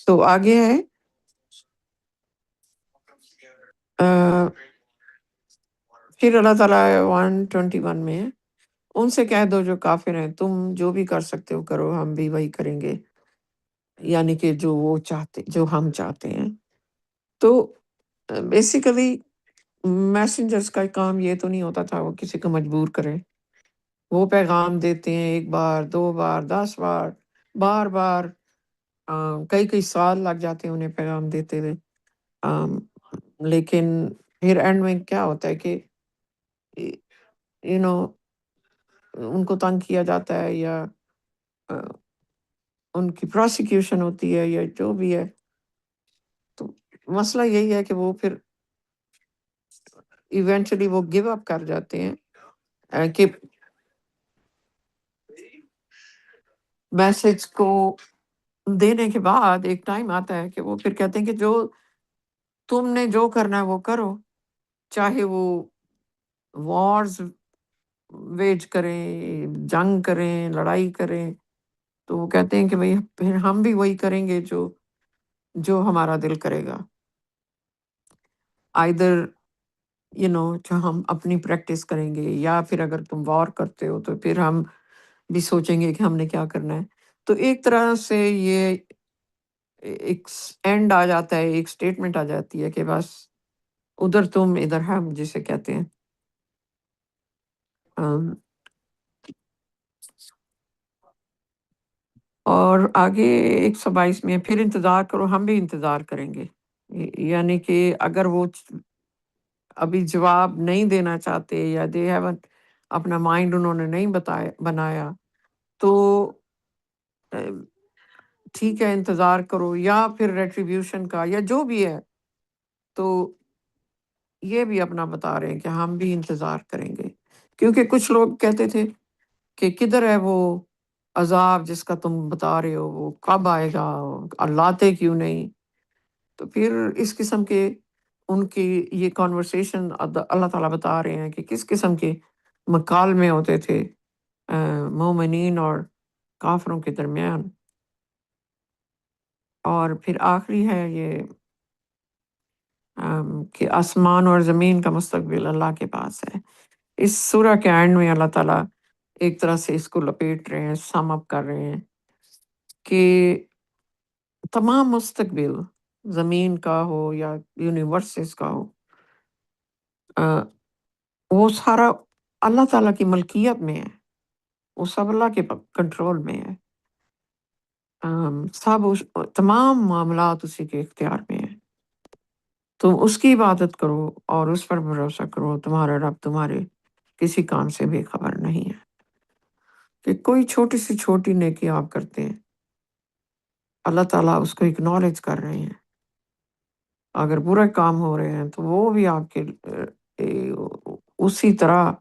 تو آگے ہے پھر اللہ تعالیٰ 121 میں ان سے کہہ دو جو کافر ہیں، تم جو بھی کر سکتے ہو کرو، ہم بھی وہی کریں گے، یعنی کہ جو وہ چاہتے، جو ہم چاہتے ہیں۔ تو بیسیکلی میسنجرز کا کام یہ تو نہیں ہوتا تھا وہ کسی کو مجبور کرے، وہ پیغام دیتے ہیں 1 بار 2 بار 10 بار، بار بار، کئی سال لگ جاتے ہیں انہیں پیغام دیتے ہوئے، لیکن پھر اینڈ میں کیا ہوتا ہے کہ یو نو ان کو تنگ کیا جاتا ہے، یا ان کی پروسیکیوشن ہوتی ہے، یا جو بھی ہے۔ تو مسئلہ یہی ہے کہ وہ پھر ایونچولی وہ گیو اپ کر جاتے ہیں، کہ میسج کو دینے کے بعد ایک ٹائم آتا ہے کہ وہ پھر کہتے ہیں کہ جو تم نے جو کرنا ہے وہ کرو، چاہے وہ وارز ویج کریں، جنگ کریں، لڑائی کریں، تو وہ کہتے ہیں کہ بھئی پھر ہم بھی وہی کریں گے جو ہمارا دل کرے گا۔ آئدر جو ہم اپنی پریکٹس کریں گے، یا پھر اگر تم وار کرتے ہو تو پھر ہم بھی سوچیں گے کہ ہم نے کیا کرنا ہے. تو ایک طرح سے یہ ایک اینڈ آ جاتا ہے، ایک اسٹیٹمنٹ آ جاتی ہے کہ بس ادھر تم ادھر ہم، جسے کہتے ہیں. اور آگے 122 میں پھر انتظار کرو، ہم بھی انتظار کریں گے. یعنی کہ اگر وہ ابھی جواب نہیں دینا چاہتے، یا دے ہیونٹ اپنا مائنڈ انہوں نے نہیں بنایا، تو ٹھیک ہے، انتظار کرو، یا پھر ریٹریبیوشن کا، یا جو بھی ہے. تو یہ بھی اپنا بتا رہے ہیں کہ ہم بھی انتظار کریں گے. کیونکہ کچھ لوگ کہتے تھے کہ کدھر ہے وہ عذاب جس کا تم بتا رہے ہو، وہ کب آئے گا، لاتے کیوں نہیں. تو پھر اس قسم کے ان کی یہ کانورسیشن اللہ تعالیٰ بتا رہے ہیں کہ کس قسم کے مکالمے ہوتے تھے مومنین اور کافروں کے درمیان. اور پھر آخری ہے یہ کہ آسمان اور زمین کا مستقبل اللہ کے پاس ہے. اس سورہ کے اینڈ میں اللہ تعالیٰ ایک طرح سے اس کو لپیٹ رہے ہیں، سم اپ کر رہے ہیں کہ تمام مستقبل زمین کا ہو یا یونیورسز کا ہو، وہ سارا اللہ تعالیٰ کی ملکیت میں ہے، وہ سب اللہ کے کنٹرول میں ہے. تمام معاملات اسی کے اختیار میں ہیں. تم اس کی عبادت کرو اور اس پر بھروسہ کرو، تمہارا رب تمہارے کسی کام سے بے خبر نہیں ہے. کہ کوئی چھوٹی سے چھوٹی نیکی آپ کرتے ہیں، اللہ تعالیٰ اس کو اکنالج کر رہے ہیں. اگر برے کام ہو رہے ہیں تو وہ بھی آپ کے اسی طرح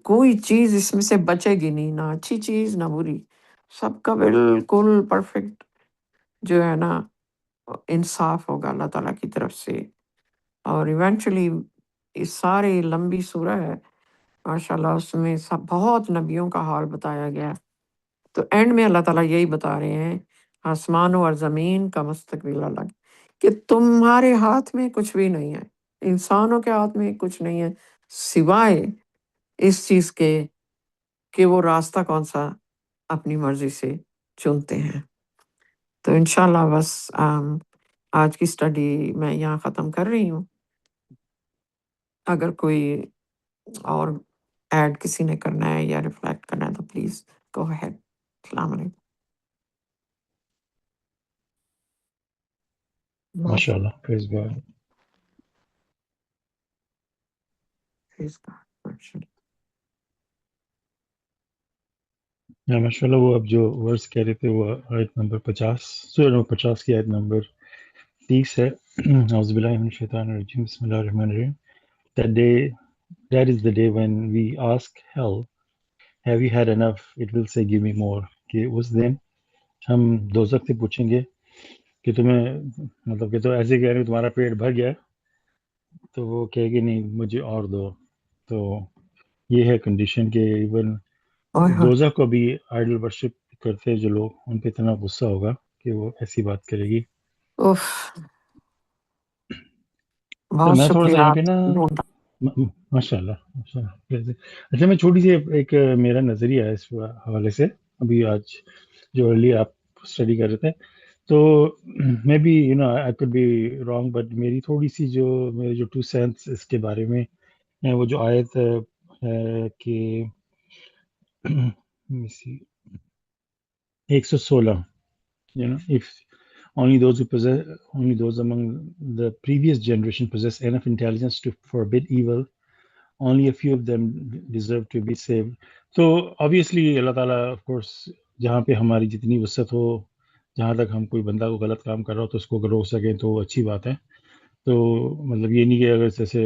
کوئی چیز اس میں سے بچے گی نہیں، نہ اچھی چیز نہ بری، سب کا بالکل پرفیکٹ جو ہے نا انصاف ہوگا اللہ تعالیٰ کی طرف سے. اور ایونچولی اس ساری لمبی سورہ ہے ماشاءاللہ، اس میں سب بہت نبیوں کا حال بتایا گیا. تو اینڈ میں اللہ تعالیٰ یہی بتا رہے ہیں، آسمانوں اور زمین کا مستقبل الگ، کہ تمہارے ہاتھ میں کچھ بھی نہیں ہے، انسانوں کے ہاتھ میں کچھ نہیں ہے سوائے اس چیز کے کہ وہ راستہ کون سا اپنی مرضی سے چنتے ہیں. تو انشاءاللہ بس آج کی اسٹڈی میں یہاں ختم کر رہی ہوں. اگر کوئی اور ایڈ کسی نے کرنا ہے یا ریفلیکٹ کرنا ہے تو پلیز گو ہیڈ. السلام علیکم. ماشاء اللہ، پریز گاڈ. ماشاء اللہ، وہ اب جو ورس کہہ رہے تھے وہ آیت نمبر 50، سورہ نمبر 50 کی آیت نمبر 30 ہے. اعوذ باللہ من الشیطان الرجیم، بسم اللہ الرحمن الرحیم. That is the day when we ask hell, have you had enough? It will say, give me more. کہ اس دن ہم دوزخ سے پوچھیں گے کہ تمہیں مطلب کہ تو ایسے کہہ رہے ہو تمہارا پیٹ بھر گیا، تو وہ کہے گی نہیں مجھے اور دو. تو یہ ہے کنڈیشن کہ ایون دوزخ کو بھی آئیڈل ورشپ کرتے ہیں جو لوگ، ان پہ اتنا غصہ ہوگا کہ وہ ایسی بات کرے گی. تو بہت میں تھوڑا سا شکریہ یہاں پہ آپ. نا ماشاء اللہ. اچھا، میں چھوٹی سی ایک میرا نظریہ ہے اس حوالے سے. ابھی آج جو ارلی آپ اسٹڈی کر رہے تھے، تو میں بھی I could be wrong, but میری تھوڑی سی جو میرے جو 2 سینس اس کے بارے میں ہیں، وہ جو آیت ہے کہ 116، if only those among the previous generation possess enough intelligence to forbid evil, only a few of them deserve to be saved. تو obviously اللہ تعالیٰ of course جہاں پہ ہماری جتنی وسعت ہو، جہاں تک ہم کوئی بندہ کو غلط کام کر رہا ہو تو اس کو اگر روک سکیں تو اچھی بات ہے. تو مطلب یہ نہیں کہ اگر جیسے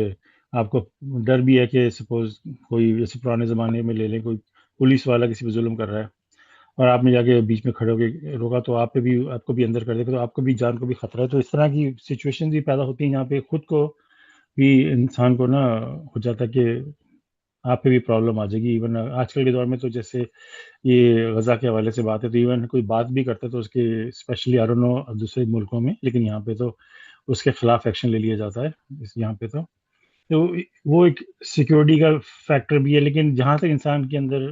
آپ کو ڈر بھی ہے کہ سپوز کوئی جیسے پرانے زمانے میں لے لیں، کوئی پولیس والا کسی پہ ظلم کر رہا ہے اور آپ نے جا کے بیچ میں کھڑے ہو کے روکا، تو آپ کو بھی اندر کر دے گا، تو آپ کو بھی جان کو بھی خطرہ ہے. تو اس طرح کی سچویشن بھی پیدا ہوتی ہیں جہاں پہ خود کو بھی انسان کو نا ہو جاتا ہے کہ آپ پہ بھی پرابلم آ جائے گی. ایون آج کل کے دور میں تو جیسے یہ غزہ کے حوالے سے بات ہے، تو ایون کوئی بات بھی کرتا ہے تو اس کے اسپیشلی نو دوسرے ملکوں میں، لیکن یہاں پہ تو اس کے خلاف ایکشن لے لیا جاتا ہے یہاں پہ. تو وہ ایک سیکورٹی کا فیکٹر بھی ہے، لیکن جہاں تک انسان کے اندر،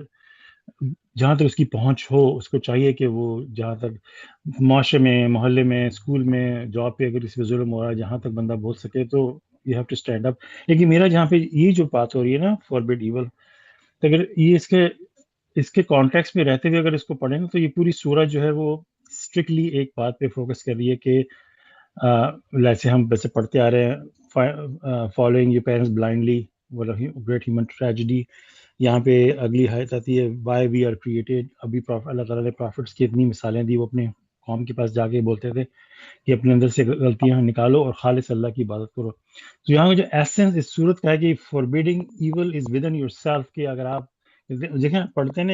جہاں تک اس کی پہنچ ہو، اس کو چاہیے کہ وہ جہاں تک معاشرے میں، محلے میں، اسکول میں، جاب پہ اگر اس پہ ظلم ہو رہا ہے، جہاں تک بندہ بول سکے تو you have to stand up. لیکن میرا جہاں پہ یہ جو بات ہو رہی ہے نا فاربڈ ایول، تو اگر یہ اس کے کانٹیکس میں رہتے ہوئے اگر اس کو پڑھیں نا، تو یہ پوری سورہ جو ہے وہ اسٹرکٹلی ایک بات پہ فوکس کر رہی ہے کہ جیسے ہم ویسے پڑھتے آ رہے ہیں، following your parents blindly, great human tragedy. یہاں پہ اگلی آیت آتی ہے وائی وی آر کریٹڈ. ابھی اللہ تعالیٰ نے پرافٹس کی اتنی مثالیں دی، وہ اپنے قوم کے پاس جا کے بولتے تھے کہ اپنے اندر سے غلطیاں نکالو اور خالص اللہ کی عبادت کرو. تو یہاں کا جو ایسنس اس صورت کا ہے کہ forbidding evil is within yourself, کہ اگر آپ دیکھیں پڑھتے ہیں نا،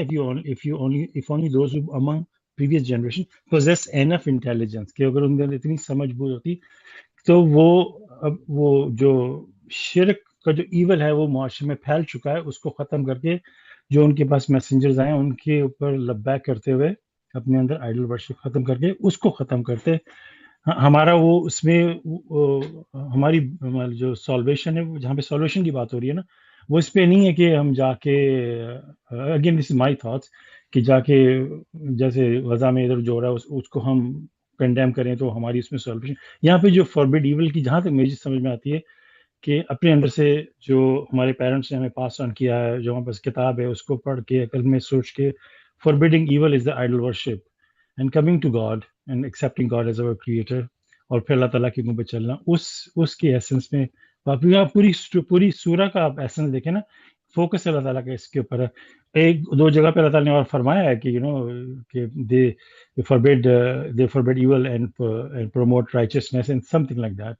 if only those who among previous generation possess enough intelligence، کہ اگر ان کے اندر اتنی سمجھ بوجھ ہوتی تو وہ جو شرک کا جو ایول ہے وہ معاشرے میں پھیل چکا ہے، اس کو ختم کر کے جو ان کے پاس میسنجرز آئے ان کے اوپر لبیک کرتے ہوئے اپنے اندر آئیڈل ورشپ ختم کر کے اس کو ختم کرتے. ہمارا وہ اس میں ہماری جو سالویشن ہے، جہاں پہ سالویشن کی بات ہو رہی ہے نا، وہ اس پہ نہیں ہے کہ ہم جا کے again this is my thoughts کہ جا کے جیسے غزہ میں ادھر جو ہو رہا ہے اس کو ہم کنڈیم کریں تو ہماری اس میں سالویشن. یہاں پہ جو فاربڈ ایول کی جہاں تک میری سمجھ میں آتی ہے کہ اپنے اندر سے جو ہمارے پیرنٹس نے ہمیں پاس آن کیا ہے، جو ہمارے پاس کتاب ہے، اس کو پڑھ کے عقل میں سوچ کے forbidding evil is the idol worship and coming to God and accepting God as our creator، اور پھر اللہ تعالیٰ کے حکم پہ چلنا، اس کے ایسنس میں باقی آپ پوری سورہ کا آپ ایسنس دیکھیں نا، فوکس اللہ تعالیٰ کا اس کے اوپر ہے. ایک دو جگہ پہ اللہ تعالیٰ نے اور فرمایا ہے کہ کہ they forbid evil and promote righteousness and something like that.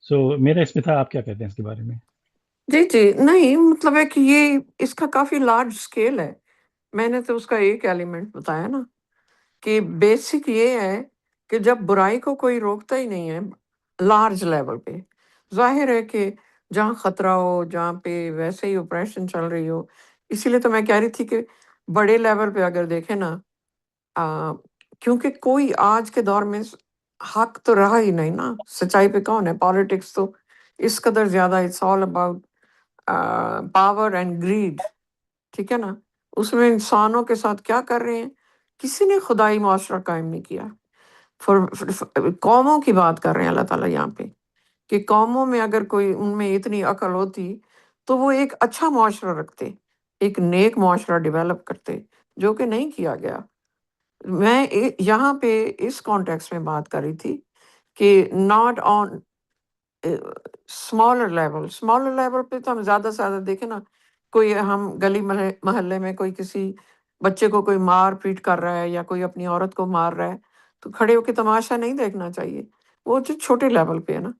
سو میرا اس میں تھا، آپ کیا کہتے ہیں اس کے بارے میں؟ جی جی، نہیں مطلب ہے کہ یہ اس کا کافی لارج اسکیل ہے. میں نے تو اس کا ایک ایلیمنٹ بتایا نا کہ بیسک یہ ہے کہ جب برائی کو کوئی روکتا ہی نہیں ہے لارج لیول پہ، ظاہر ہے کہ جہاں خطرہ ہو، جہاں پہ ویسے ہی اوپریشن چل رہی ہو. اسی لیے تو میں کہہ رہی تھی کہ بڑے لیول پہ اگر دیکھیں نا، کیونکہ کوئی آج کے دور میں حق تو رہا ہی نہیں نا، سچائی پہ کون ہے؟ پالیٹکس تو اس قدر زیادہ it's all about power and greed, ٹھیک ہے نا. اس میں انسانوں کے ساتھ کیا کر رہے ہیں؟ کسی نے خدائی معاشرہ قائم نہیں کیا. قوموں کی بات کر رہے ہیں اللہ تعالیٰ یہاں پہ کہ قوموں میں اگر کوئی ان میں اتنی عقل ہوتی تو وہ ایک اچھا معاشرہ رکھتے، ایک نیک معاشرہ ڈیولپ کرتے، جو کہ نہیں کیا گیا. میں یہاں پہ اس کانٹیکس میں بات کر رہی تھی کہ ناٹ آن اسمالر لیول پہ تو ہم زیادہ سے زیادہ دیکھیں نا، کوئی ہم گلی محلے میں کوئی کسی بچے کو کوئی مار پیٹ کر رہا ہے یا کوئی اپنی عورت کو مار رہا ہے تو کھڑے ہو کے تماشا نہیں دیکھنا چاہیے. وہ جو چھوٹے لیول پہ ہے نا.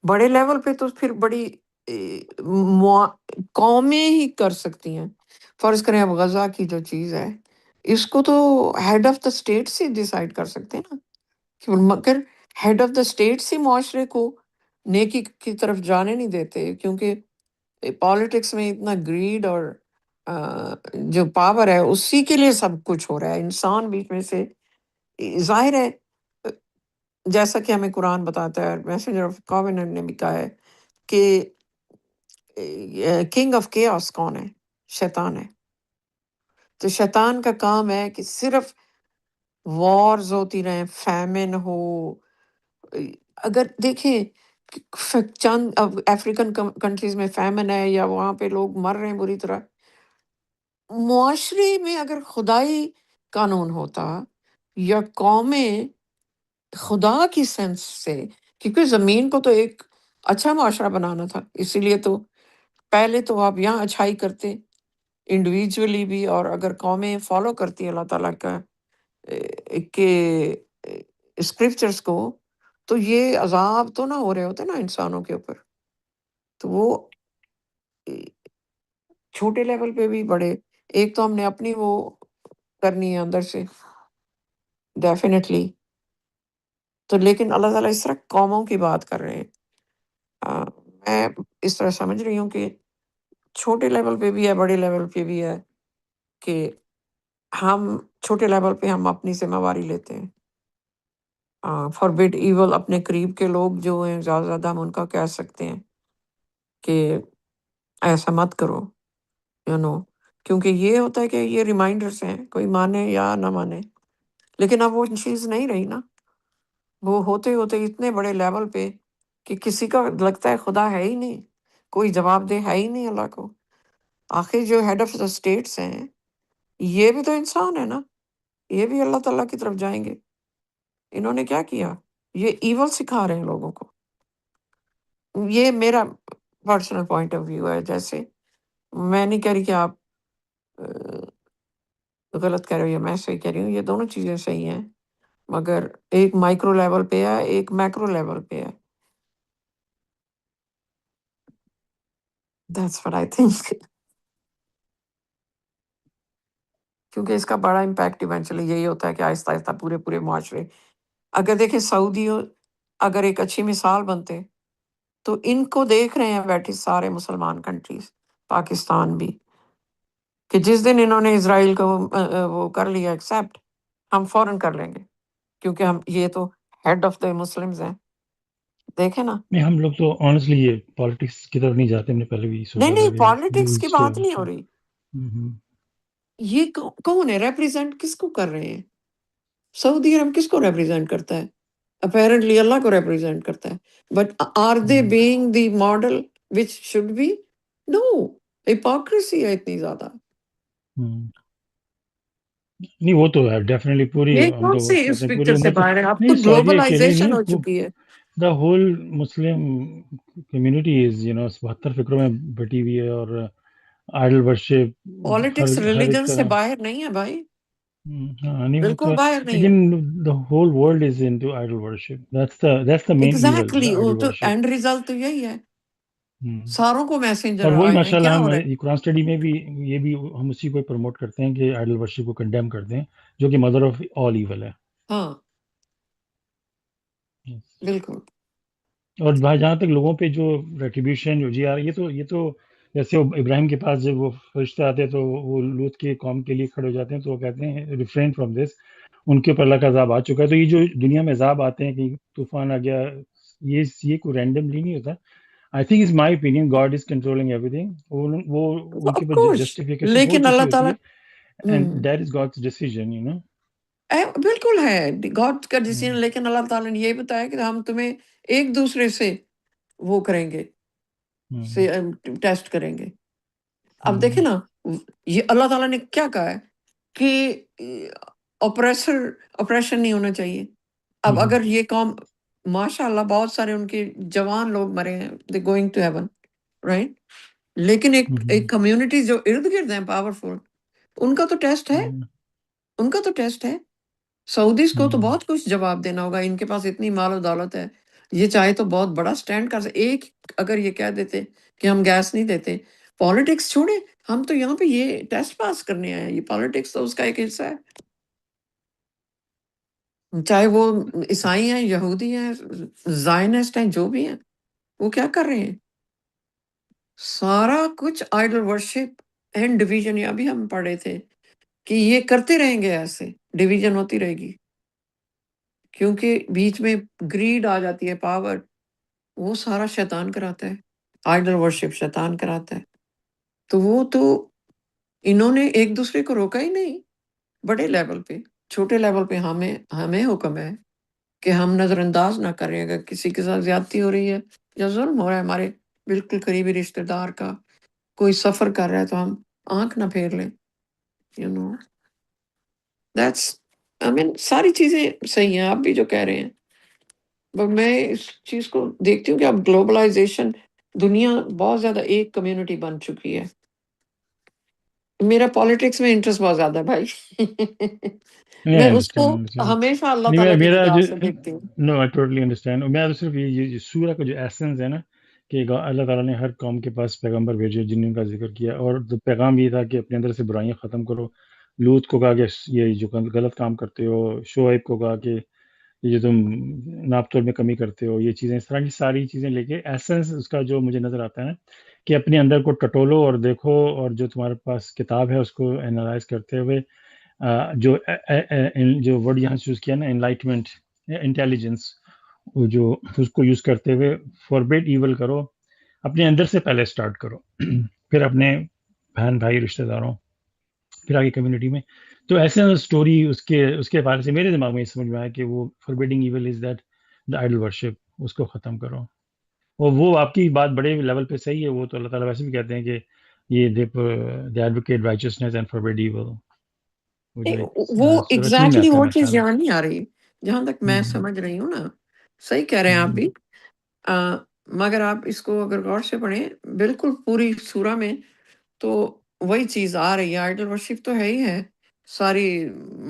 بڑے لیول پہ تو پھر بڑی قومیں ہی کر سکتی ہیں. فرض کریں اب غزہ کی جو چیز ہے، اس کو تو ہیڈ آف دا اسٹیٹ سے ڈیسائیڈ کر سکتے ہیں نا، کہ مگر ہیڈ آف دا اسٹیٹ سے معاشرے کو نیکی کی طرف جانے نہیں دیتے، کیونکہ پالیٹکس میں اتنا گریڈ اور جو پاور ہے اسی کے لیے سب کچھ ہو رہا ہے. انسان بیچ میں سے ظاہر ہے، جیسا کہ ہمیں قرآن بتاتا ہے، میسنجر آف کاوننٹ نے بھی کہا ہے کہ کنگ آف کیاس کون ہے؟ شیطان ہے. تو شیطان کا کام ہے کہ صرف وارز ہوتی رہیں، فیمن ہو. اگر دیکھیں چند افریقن کنٹریز میں فیمن ہے یا وہاں پہ لوگ مر رہے ہیں بری طرح، معاشرے میں اگر خدائی قانون ہوتا یا قومیں خدا کی سینس سے، کیونکہ زمین کو تو ایک اچھا معاشرہ بنانا تھا، اسی لیے تو پہلے تو آپ یہاں اچھائی کرتے انڈیویجولی بھی، اور اگر قومیں فالو کرتی اللہ تعالیٰ کا کہ اسکرپچرس کو، تو یہ عذاب تو نہ ہو رہے ہوتے نا انسانوں کے اوپر. تو وہ چھوٹے لیول پہ بھی بڑے، ایک تو ہم نے اپنی وہ کرنی ہے اندر سے ڈیفینیٹلی. تو لیکن اللہ تعالیٰ اس طرح قوموں کی بات کر رہے ہیں. میں اس طرح سمجھ رہی ہوں کہ چھوٹے لیول پہ بھی ہے، بڑے لیول پہ بھی ہے، کہ ہم چھوٹے لیول پہ ہم اپنی ذمہ واری لیتے ہیں فاربڈ ایول، اپنے قریب کے لوگ جو ہیں زیادہ زیادہ ہم ان کا کہہ سکتے ہیں کہ ایسا مت کرو، کیونکہ یہ ہوتا ہے کہ یہ ریمائنڈرس ہیں، کوئی مانے یا نہ مانے، لیکن اب وہ چیز نہیں رہی نا، وہ ہوتے ہوتے اتنے بڑے لیول پہ کہ کسی کا لگتا ہے خدا ہے ہی نہیں، کوئی جواب دہ ہے ہی نہیں اللہ کو۔ آخر جو ہیڈ آف دا اسٹیٹس ہیں یہ بھی تو انسان ہے نا، یہ بھی اللہ تعالیٰ کی طرف جائیں گے۔ انہوں نے کیا کیا؟ یہ ایول سکھا رہے ہیں لوگوں کو۔ یہ میرا پرسنل پوائنٹ آف ویو ہے، جیسے میں نہیں کہہ رہی کہ آپ غلط کہہ رہے ہو یا میں صحیح کہہ رہی ہوں، یہ دونوں چیزیں صحیح ہیں، مگر ایک مائکرو لیول پہ ہے، ایک میکرو لیول پہ ہے۔ That's what I think۔ کیونکہ اس کا بڑا امپیکٹ ایونچولی یہی ہوتا ہے کہ آہستہ آہستہ پورے معاشرے، اگر دیکھیں سعودی اگر ایک اچھی مثال بنتے تو ان کو دیکھ رہے ہیں بیٹھے سارے مسلمان کنٹریز، پاکستان بھی، کہ جس دن انہوں نے اسرائیل کو وہ کر لیا ایکسیپٹ، ہم فوراً کر لیں گے، کیونکہ ہم یہ تو ہیڈ آف دا مسلمز ہیں، دیکھیں نا۔ نہیں ہم لوگ تو آنیسٹلی یہ پالیٹکس کی طرف نہیں جاتے، ہم نے پہلے بھی نہیں سوچا تھا نہیں، کہ پالیٹکس کی بات نہیں ہو رہی، ہوں یہ کون ہے ریپریزنٹ، کس کو کر رہے ہیں؟ سعودی عرب کس کو ریپریزنٹ کرتا ہے؟ اپیرنٹلی اللہ کو ریپریزنٹ کرتا ہے، but are they being the model which should be? No, hypocrisy ہے اتنی زیادہ۔ نہیں وہ تو ہے ڈیفینیٹلی، پوری یہ ہم کون تو سے کہتے اس ہیں پوری پکچر سے امت سے، باہر ہے؟ اب تو نہیں سعودی کے نہیں گلوبلائزیشن ہو نہیں، چکی ہے۔ The whole Muslim community is 72 فکروں میں بٹی ہوئی ہے، اور آئیڈل ورشپ پالیٹکس ہر ایک ریلیجن سے طرح، باہر نہیں ہے بھائی، ہاں نہیں وہ تو بالکل ہے، باہر نہیں ہے۔ لیکن the whole world is into idol worship, that's the main evil, exactly, وہ آئیڈل تو ورشپ۔ اینڈ ریزلٹ تو یہی ہے، ساروں کو میسنجر اور وہی آئے ہیں، ماشاء اللہ کیا ہم ہو رہا ہے؟ قرآن اسٹڈی میں بھی یہ بھی ہم اسی کو پروموٹ کرتے ہیں کہ آئیڈل ورشپ کو کنڈیم کرتے ہیں، جو کہ مدر آف آل ایول ہے۔ ہاں بالکل۔ اور بھائی جہاں تک لوگوں پہ جو ریٹریبیوشن جو جی آ رہی ہے، یہ تو جیسے وہ ابراہیم کے پاس جب وہ فرشتے آتے ہیں تو وہ لوط کے قوم کے لیے کھڑے ہو جاتے ہیں، تو وہ کہتے ہیں ریفرین فرام دس، ان کے اوپر اللہ کا عذاب آ چکا ہے۔ تو یہ جو دنیا میں عذاب آتے ہیں کہ طوفان آ گیا، یہ کوئی رینڈملی نہیں ہوتا۔ I think is my opinion God is controlling every thing, وہ ان کے آف اوپر کورس، جسٹیفیکیشن ہو لیکن چکی اللہ ہوتی تعالیٰ ہے، and that is God's decision, بالکل ہے گاڈ کا ڈیسیژن، لیکن اللہ تعالیٰ نے یہ بتایا کہ ہم تمہیں ایک دوسرے سے وہ کریں گے، ٹیسٹ کریں گے۔ اب دیکھیں نا، یہ اللہ تعالیٰ نے کیا کہا ہے کہ اپریشن نہیں ہونا چاہیے۔ اب اگر یہ قوم، ماشاء اللہ بہت سارے ان کے جوان لوگ مرے ہیں، they going to heaven, right, لیکن ایک کمیونٹی جو ارد گرد ہیں پاورفل، ان کا تو ٹیسٹ ہے، ان کا تو ٹیسٹ ہے۔ سعودیز کو تو بہت کچھ جواب دینا ہوگا، ان کے پاس اتنی مال و دولت ہے، یہ چاہے تو بہت بڑا سٹینڈ کر سکتے۔ ایک اگر یہ کہہ دیتے کہ ہم گیس نہیں دیتے، پالیٹکس چھوڑیں، ہم تو یہاں پہ یہ ٹیسٹ پاس کرنے آئے ہیں، یہ پالیٹکس تو اس کا ایک حصہ ہے، چاہے وہ عیسائی ہیں، یہودی ہیں، زائنسٹ ہیں، جو بھی ہیں، وہ کیا کر رہے ہیں؟ سارا کچھ آئیڈل ورشپ اینڈ ڈویژن، یہ ابھی ہم پڑھے تھے کہ یہ کرتے رہیں گے، ایسے ڈویژن ہوتی رہے گی، کیونکہ بیچ میں گریڈ آ جاتی ہے، پاور، وہ سارا شیطان کراتا ہے، آئیڈل ورشپ شیطان کراتا ہے۔ تو وہ تو انہوں نے ایک دوسرے کو روکا ہی نہیں بڑے لیول پہ، چھوٹے لیول پہ ہمیں حکم ہے کہ ہم نظر انداز نہ کریں، اگر کسی کے ساتھ زیادتی ہو رہی ہے یا ظلم ہو رہا ہے ہمارے بالکل قریبی رشتہ دار کا، کوئی سفر کر رہا ہے، تو ہم آنکھ نہ پھیر لیں، یو نو دیٹس، آئی مین ساری چیزیں صحیح ہیں آپ بھی جو کہہ رہے ہیں، بٹ میں اس چیز کو دیکھتی ہوں کہ اب گلوبلائزیشن، دنیا بہت زیادہ ایک کمیونٹی بن چکی ہے۔ میرا پالیٹکس میں انٹرسٹ بہت زیادہ ہے بھائی، نہیں میں آئی اس کو انڈرسٹینڈ، ہمیشہ اللہ نہیں تعالیٰ کی میرا نگاہ جو، سے دیکھتی ہوں۔ نو آئی ٹوٹلی انڈرسٹینڈ، میں تو صرف یہ سورہ کا جو ایسنس ہے نا، کہ اللہ تعالیٰ نے ہر قوم کے پاس پیغمبر بھیجے جن کا ذکر کیا، اور تو پیغام یہ تھا کہ اپنے اندر سے برائیاں ختم کرو۔ لوط کو کہا کہ یہ جو غلط کام کرتے ہو، شعیب کو کہا کہ یہ جو تم ناپ تول میں کمی کرتے ہو، یہ چیزیں، اس طرح کی ساری چیزیں لے کے ایسنس اس کا جو مجھے نظر آتا ہے نا، کہ اپنے اندر کو ٹٹولو اور دیکھو، اور جو تمہارے پاس کتاب ہے اس کو اینالائز کرتے ہوئے، جو جو ورڈ یہاں چوز کیا نا، انلائٹمنٹ، انٹیلیجنس جو اس کو یوز کرتے ہوئے فوربیڈ ایول کرو، اپنے اندر سے پہلے اسٹارٹ کرو، پھر اپنے بہن بھائی رشتہ داروں، پھر آگے کمیونٹی میں. تو ایسے اسٹوری اس کے بارے سے میرے دماغ میں یہ سمجھ میں آیا کہ وہ forbidding evil is that the idol worship, اس کو ختم کرو. اور وہ آپ کی بات بڑے لیول پہ صحیح ہے، وہ تو اللہ تعالیٰ ویسے بھی کہتے ہیں کہ یہ دے ایڈوکیٹ رائچسنس اینڈ فوربیڈ ایول، وہ جو ایک وہ سورہ تین میں ایگزیکٹلی آتا ہے وہ میرے چیز خیال یہاں نہیں آ رہی جہاں تک میں میں. سمجھ رہی ہوں نا. صحیح کہہ رہے ہیں آپ بھی. مگر آپ اس کو اگر غور سے پڑھیں بالکل پوری سورہ میں تو وہی چیز آ رہی ہے. آئیڈل ورشپ تو ہے ہی ہے، ساری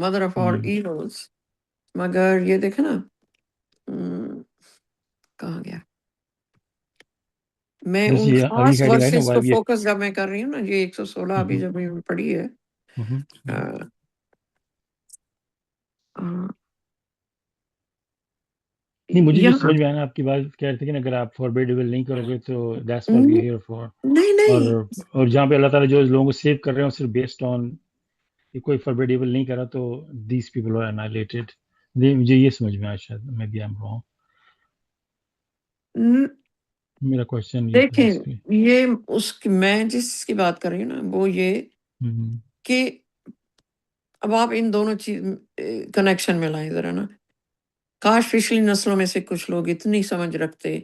مدر آف آل ایولز. مگر یہ دیکھیں نا کہاں گیا. میں بس ان یہ اگلی خاص ہیڈنگ آئی ورسز نا کو یہ. فوکس جب میں کر رہی ہوں نا، یہ 116 ابھی جب میں پڑھی ہے. نہیں، مجھے جو یہاں سمجھ میں آیا نا آپ کی بات کہہ رہے تھے کہ اگر آپ فوربیڈ ایول نہیں کرو گے تو دیٹس واٹ وی نہیں ہیئر فار. نہیں اور جہاں پہ اللہ تعالیٰ جو لوگوں کو سیو کر رہے ہیں صرف بیسڈ آن کوئی فوربیڈ ایول نہیں کرا تو دیز پیپل آر انائلیٹڈ. مجھے یہ سمجھ میں آیا، شاید میں بھی ایم رہا ہوں. میرا کوشچن یہ تھا دیکھیں، بیسکلی. یہ میں جس کی بات کر رہی ہوں نا وہ یہ کہ اب آپ ان دونوں چیز کنیکشن میں لائیں ذرا نا. کاش پچھلی نسلوں میں سے کچھ لوگ اتنی سمجھ رکھتے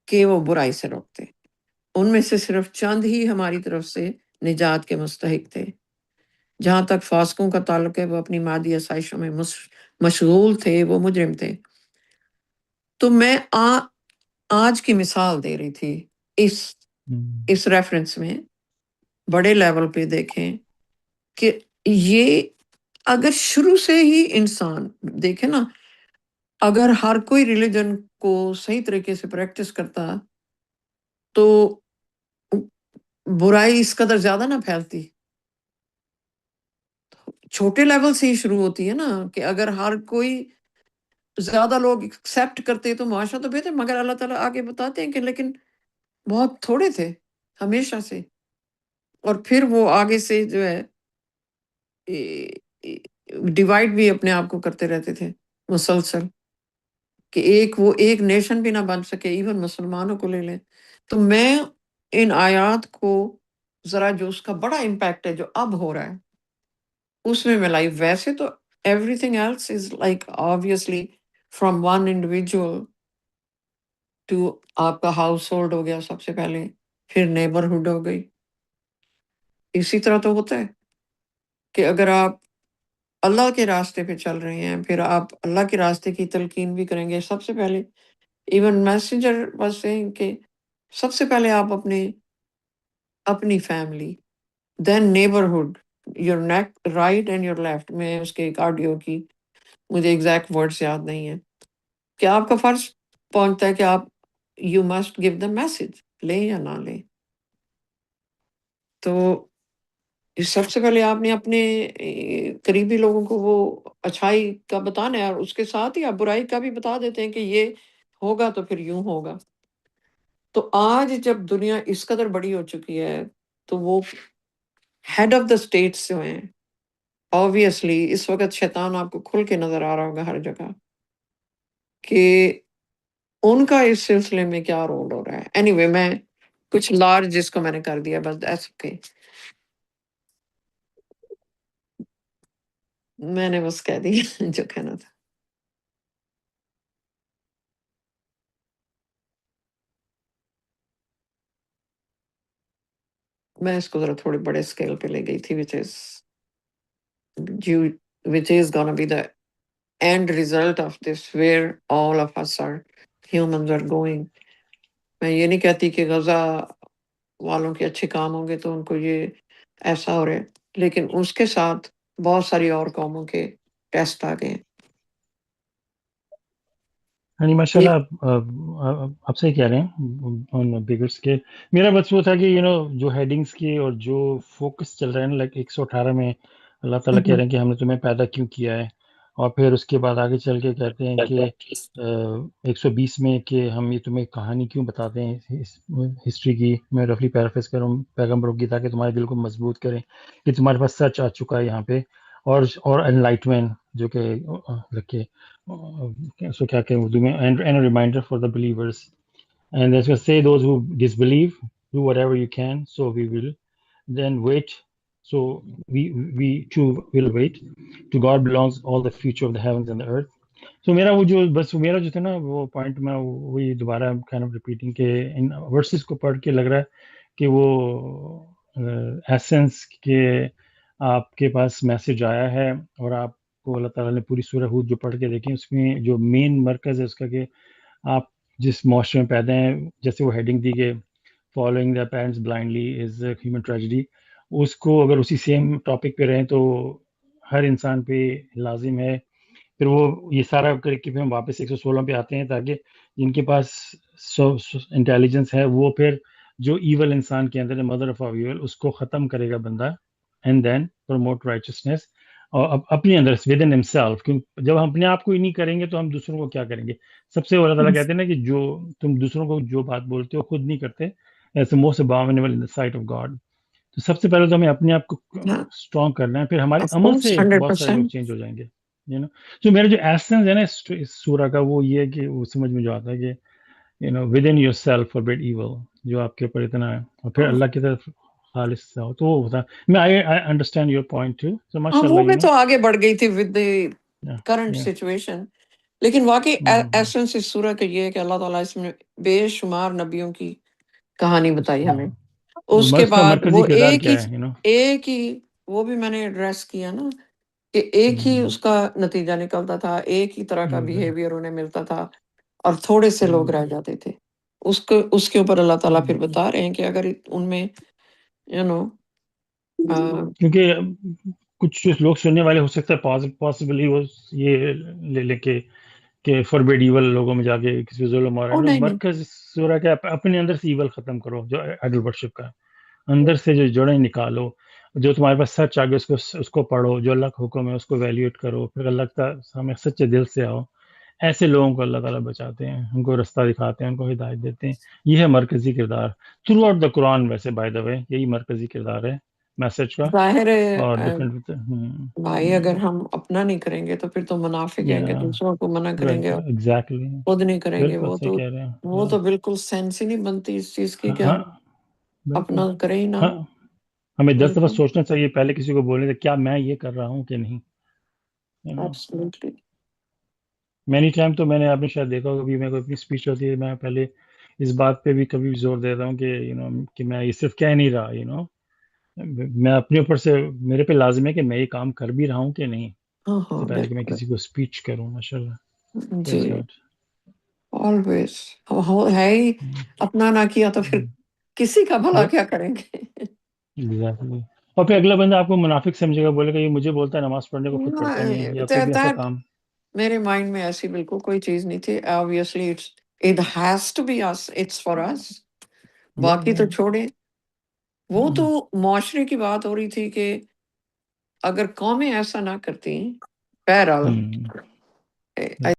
کہ وہ برائی سے روکتے. ان میں سے صرف چند ہی ہماری طرف سے نجات کے مستحق تھے. جہاں تک فاسقوں کا تعلق ہے وہ اپنی مادی آسائشوں میں مشغول تھے، وہ مجرم تھے. تو میں آج کی مثال دے رہی تھی اس ریفرنس میں. بڑے لیول پہ دیکھیں کہ یہ اگر شروع سے ہی انسان دیکھیں نا، اگر ہر کوئی ریلیجن کو صحیح طریقے سے پریکٹس کرتا تو برائی اس قدر زیادہ نہ پھیلتی. چھوٹے لیول سے ہی شروع ہوتی ہے نا کہ اگر ہر کوئی زیادہ لوگ ایکسیپٹ کرتے تو معاشرہ تو بہتر. مگر اللہ تعالیٰ آگے بتاتے ہیں کہ لیکن بہت تھوڑے تھے ہمیشہ سے. اور پھر وہ آگے سے جو ہے ڈیوائڈ بھی اپنے آپ کو کرتے رہتے تھے مسلسل، کہ وہ ایک نیشن بھی نہ بن سکے. ایون مسلمانوں کو لے لیں تو میں ان آیات کو ذرا جو اس کا بڑا امپیکٹ ہے جو اب ہو رہا ہے اس میں ملائی. ویسے تو everything else is like obviously from one individual to آپ کا ہاؤس ہولڈ ہو گیا سب سے پہلے، پھر نیبرہڈ ہو گئی. اسی طرح تو ہوتا ہے کہ اگر آپ اللہ کے راستے پہ چل رہے ہیں پھر آپ اللہ کے راستے کی تلقین بھی کریں گے. سب سے پہلے ایون میسنجر واز سیئنگ کہ سب سے پہلے آپ اپنی family, then neighbourhood, your neck right and your left. میں اس کے ایک آڈیو کی مجھے ایگزیکٹ ورڈز یاد نہیں ہیں کہ آپ کا فرض پہنچتا ہے کہ آپ you must give the message, لیں یا نہ لیں. تو سب سے پہلے آپ نے اپنے قریبی لوگوں کو وہ اچھائی کا بتانا ہے، اور اس کے ساتھ ہی آپ برائی کا بھی بتا دیتے ہیں کہ یہ ہوگا تو پھر یوں ہوگا. تو آج جب دنیا اس قدر بڑی ہو چکی ہے تو وہ ہیڈ آف دا اسٹیٹس جو ہیں، آبویسلی اس وقت شیطان آپ کو کھل کے نظر آ رہا ہوگا ہر جگہ کہ ان کا اس سلسلے میں کیا رول ہو رہا ہے. اینی وے میں کچھ لارج جس کو میں نے کر دیا بس ایسا کہ میں نے بس کہہ دیا جو کہنا تھا. میں اس کو ذرا تھوڑے بڑے اسکیل پہ لے گئی تھی which is gonna be the end result of this where all of us are humans are going. میں یہ نہیں کہتی کہ غزہ والوں کے اچھے کام ہوں گے تو ان کو یہ ایسا ہو رہا ہے، لیکن اس کے ساتھ بہت ساری اور قوموں کے ٹیسٹ آ گئے. ہاں جی، ماشاء اللہ آپ صحیح کہہ رہے ہیں بگرس کے. میرا بس وہ تھا کہ جو ہیڈنگس کی اور جو فوکس چل رہا ہے نا، لائک 118 میں اللہ تعالیٰ کہہ رہے ہیں کہ ہم نے تمہیں پیدا کیوں کیا ہے، اور پھر اس کے بعد آگے چل کے کہتے ہیں کہ 120 میں کہ ہم یہ تمہیں کہانی کیوں بتاتے ہیں ہسٹری کی. میں رفلی پیرافیز کروں پیغمبروں کی تاکہ تمہارے دل کو مضبوط کریں کہ تمہارے پاس سچ آ چکا ہے یہاں پہ، اور انلائٹمنٹ جو کہ رکھے. so کیا کہیں اردو میں, and a reminder for the believers. And as we say, those who disbelieve, do whatever you can, so we will then wait. So we too will wait. To God belongs all the future of the heavens and the earth. So میرا وہ جو بس میرا جو تھا نا وہ point میں وہی دوبارہ kind of repeating کہ ان ورسز کو پڑھ کے لگ رہا ہے کہ وہ ایسنس کے آپ کے پاس میسج آیا ہے, اور آپ کو اللہ تعالیٰ نے پوری سورہ ہود جو پڑھ کے دیکھیں اس میں جو مین مرکز ہے اس کا کہ آپ جس معاشرے میں پیدا ہیں, جیسے وہ ہیڈنگ دی کہ following the parents blindly is a human tragedy, اس کو اگر اسی سیم ٹاپک پہ رہیں تو ہر انسان پہ لازم ہے. پھر وہ یہ سارا کر کے پھر ہم واپس 116 پہ آتے ہیں تاکہ جن کے پاس انٹیلیجنس ہے وہ پھر جو ایول انسان کے اندر ہے, مدر آف ایول, اس کو ختم کرے گا بندہ, اینڈ دین پروموٹ رائچسنس اور اپنے اندر ود ان ہمسیلف. کیونکہ جب ہم اپنے آپ کو ہی نہیں کریں گے تو ہم دوسروں کو کیا کریں گے؟ سب سے اللہ تعالیٰ کہتے ہیں نا کہ جو تم دوسروں کو جو بات بولتے ہو خود نہیں کرتے, is a most abominable in the sight of God. تو سب سے پہلے تو ہمیں اپنے آپ کو اسٹرانگ کرنا ہے, پھر ہمارے Of عمل course, سے بہت سارے لوگ 100%. چینج ہو جائیں گے. تو میرا جو ایسنس ہے نا اس سورہ کا وہ یہ ہے کہ وہ سمجھ میں جو آتا ہے کہ within yourself forbid evil, جو آپ کے اوپر اتنا ہے, اور پھر اللہ کی طرف خالص سے ہو. تو وہ ہوتا ہے. میں I understand your point too, so ماشاء وہ اللہ میں تو آگے بڑھ گئی تھی with the current yeah. Situation. لیکن واقعی ایسنس اس سورہ کا یہ ہے کہ اللہ تعالیٰ اس میں بے شمار نبیوں کی کہانی بتائی ہمیں. اس کے اس کا بعد مرکزی وہ کردار کیا ہے ایک ہی وہ بھی میں نے ایڈریس کیا نا کہ ایک ہی اس کا نتیجہ نکلتا تھا, ایک ہی طرح کا بیہیویئر انہیں ملتا تھا, اور تھوڑے سے لوگ رہ جاتے تھے. اس کے اوپر اللہ تعالیٰ پھر بتا رہے ہیں کہ اگر ان میں کیونکہ کچھ لوگ سننے والے ہو سکتا ہے پاسبلی وہ یہ لے لے کہ فاربیڈ ایول لوگوں میں جا کے کسی پہ ظلم ہو رہا ہے. نہیں مرکز سورہ کا اپنے اندر سے ایول ختم کرو, جو آئیڈل ورشپ کا اندر سے جو جڑیں نکالو, جو تمہارے پاس سچ آگے اس کو پڑھو, جو اللہ کا حکم ہے اس کو ویلیویٹ کرو, پھر اللہ کا سامنے سچے دل سے آؤ. ایسے لوگوں کو اللہ تعالیٰ بچاتے ہیں, ان کو رستہ دکھاتے ہیں, ان کو ہدایت دیتے ہیں. یہ ہے مرکزی کردار تھرو آؤٹ دا قرآن. ویسے بائی دا وے یہی مرکزی کردار ہے میسج کا. ظاہر اور ہے ڈفرینٹ بھائی, اگر ہم اپنا نہیں کریں گے تو پھر تو منافق ہیں کہ دوسروں کو منع کریں گے اور ایگزیکٹلی خود نہیں کریں گے. بالکل صحیح کہہ رہے وہ ہیں. تو بالکل سینس ہی نہیں بنتی اس چیز کی کہ ہاں ہم بالکل. اپنا کریں ہی نہ. ہاں ہمیں 10 دفعہ بالکل سوچنا چاہیے پہلے کسی کو بولنے سے کیا میں یہ کر رہا ہوں کہ نہیں. ایبسلیوٹلی. مینی ٹائم تو میں نے آپ نے شاید دیکھا ہوگا, بھی میں کوئی اپنی اسپیچ ہوتی ہے میں پہلے اس بات پہ بھی کبھی بھی زور دیتا ہوں کہ کہ میں یہ صرف کہہ نہیں رہا, میں اپنے اوپر سے میرے پہ لازم ہے کہ میں یہ کام کر بھی رہا ہوں کہ نہیں, ہاں اس سے پہلے کہ میں بالکل کسی کو اسپیچ کروں. ماشاء اللہ. جی, آلویز ہے ہی. اپنا نہ کیا تو پھر کسی کا بھلا کیا کریں گے. ایگزیکٹلی. اور پھر اگلا بندہ آپ کو منافق سمجھے گا, بولے گا یہ مجھے بولتا ہے نماز پڑھنے کو, خود پڑھتا نہیں ہے, یا کوئی بھی ایسا کام. میرے مائنڈ میں ایسی بالکل کوئی چیز نہیں تھی. obviously it has to be us, it's for us. باقی تو چھوڑے. وہ تو معاشرے کی بات ہو رہی تھی کہ اگر قومیں ایسا نہ کرتی, بہرحال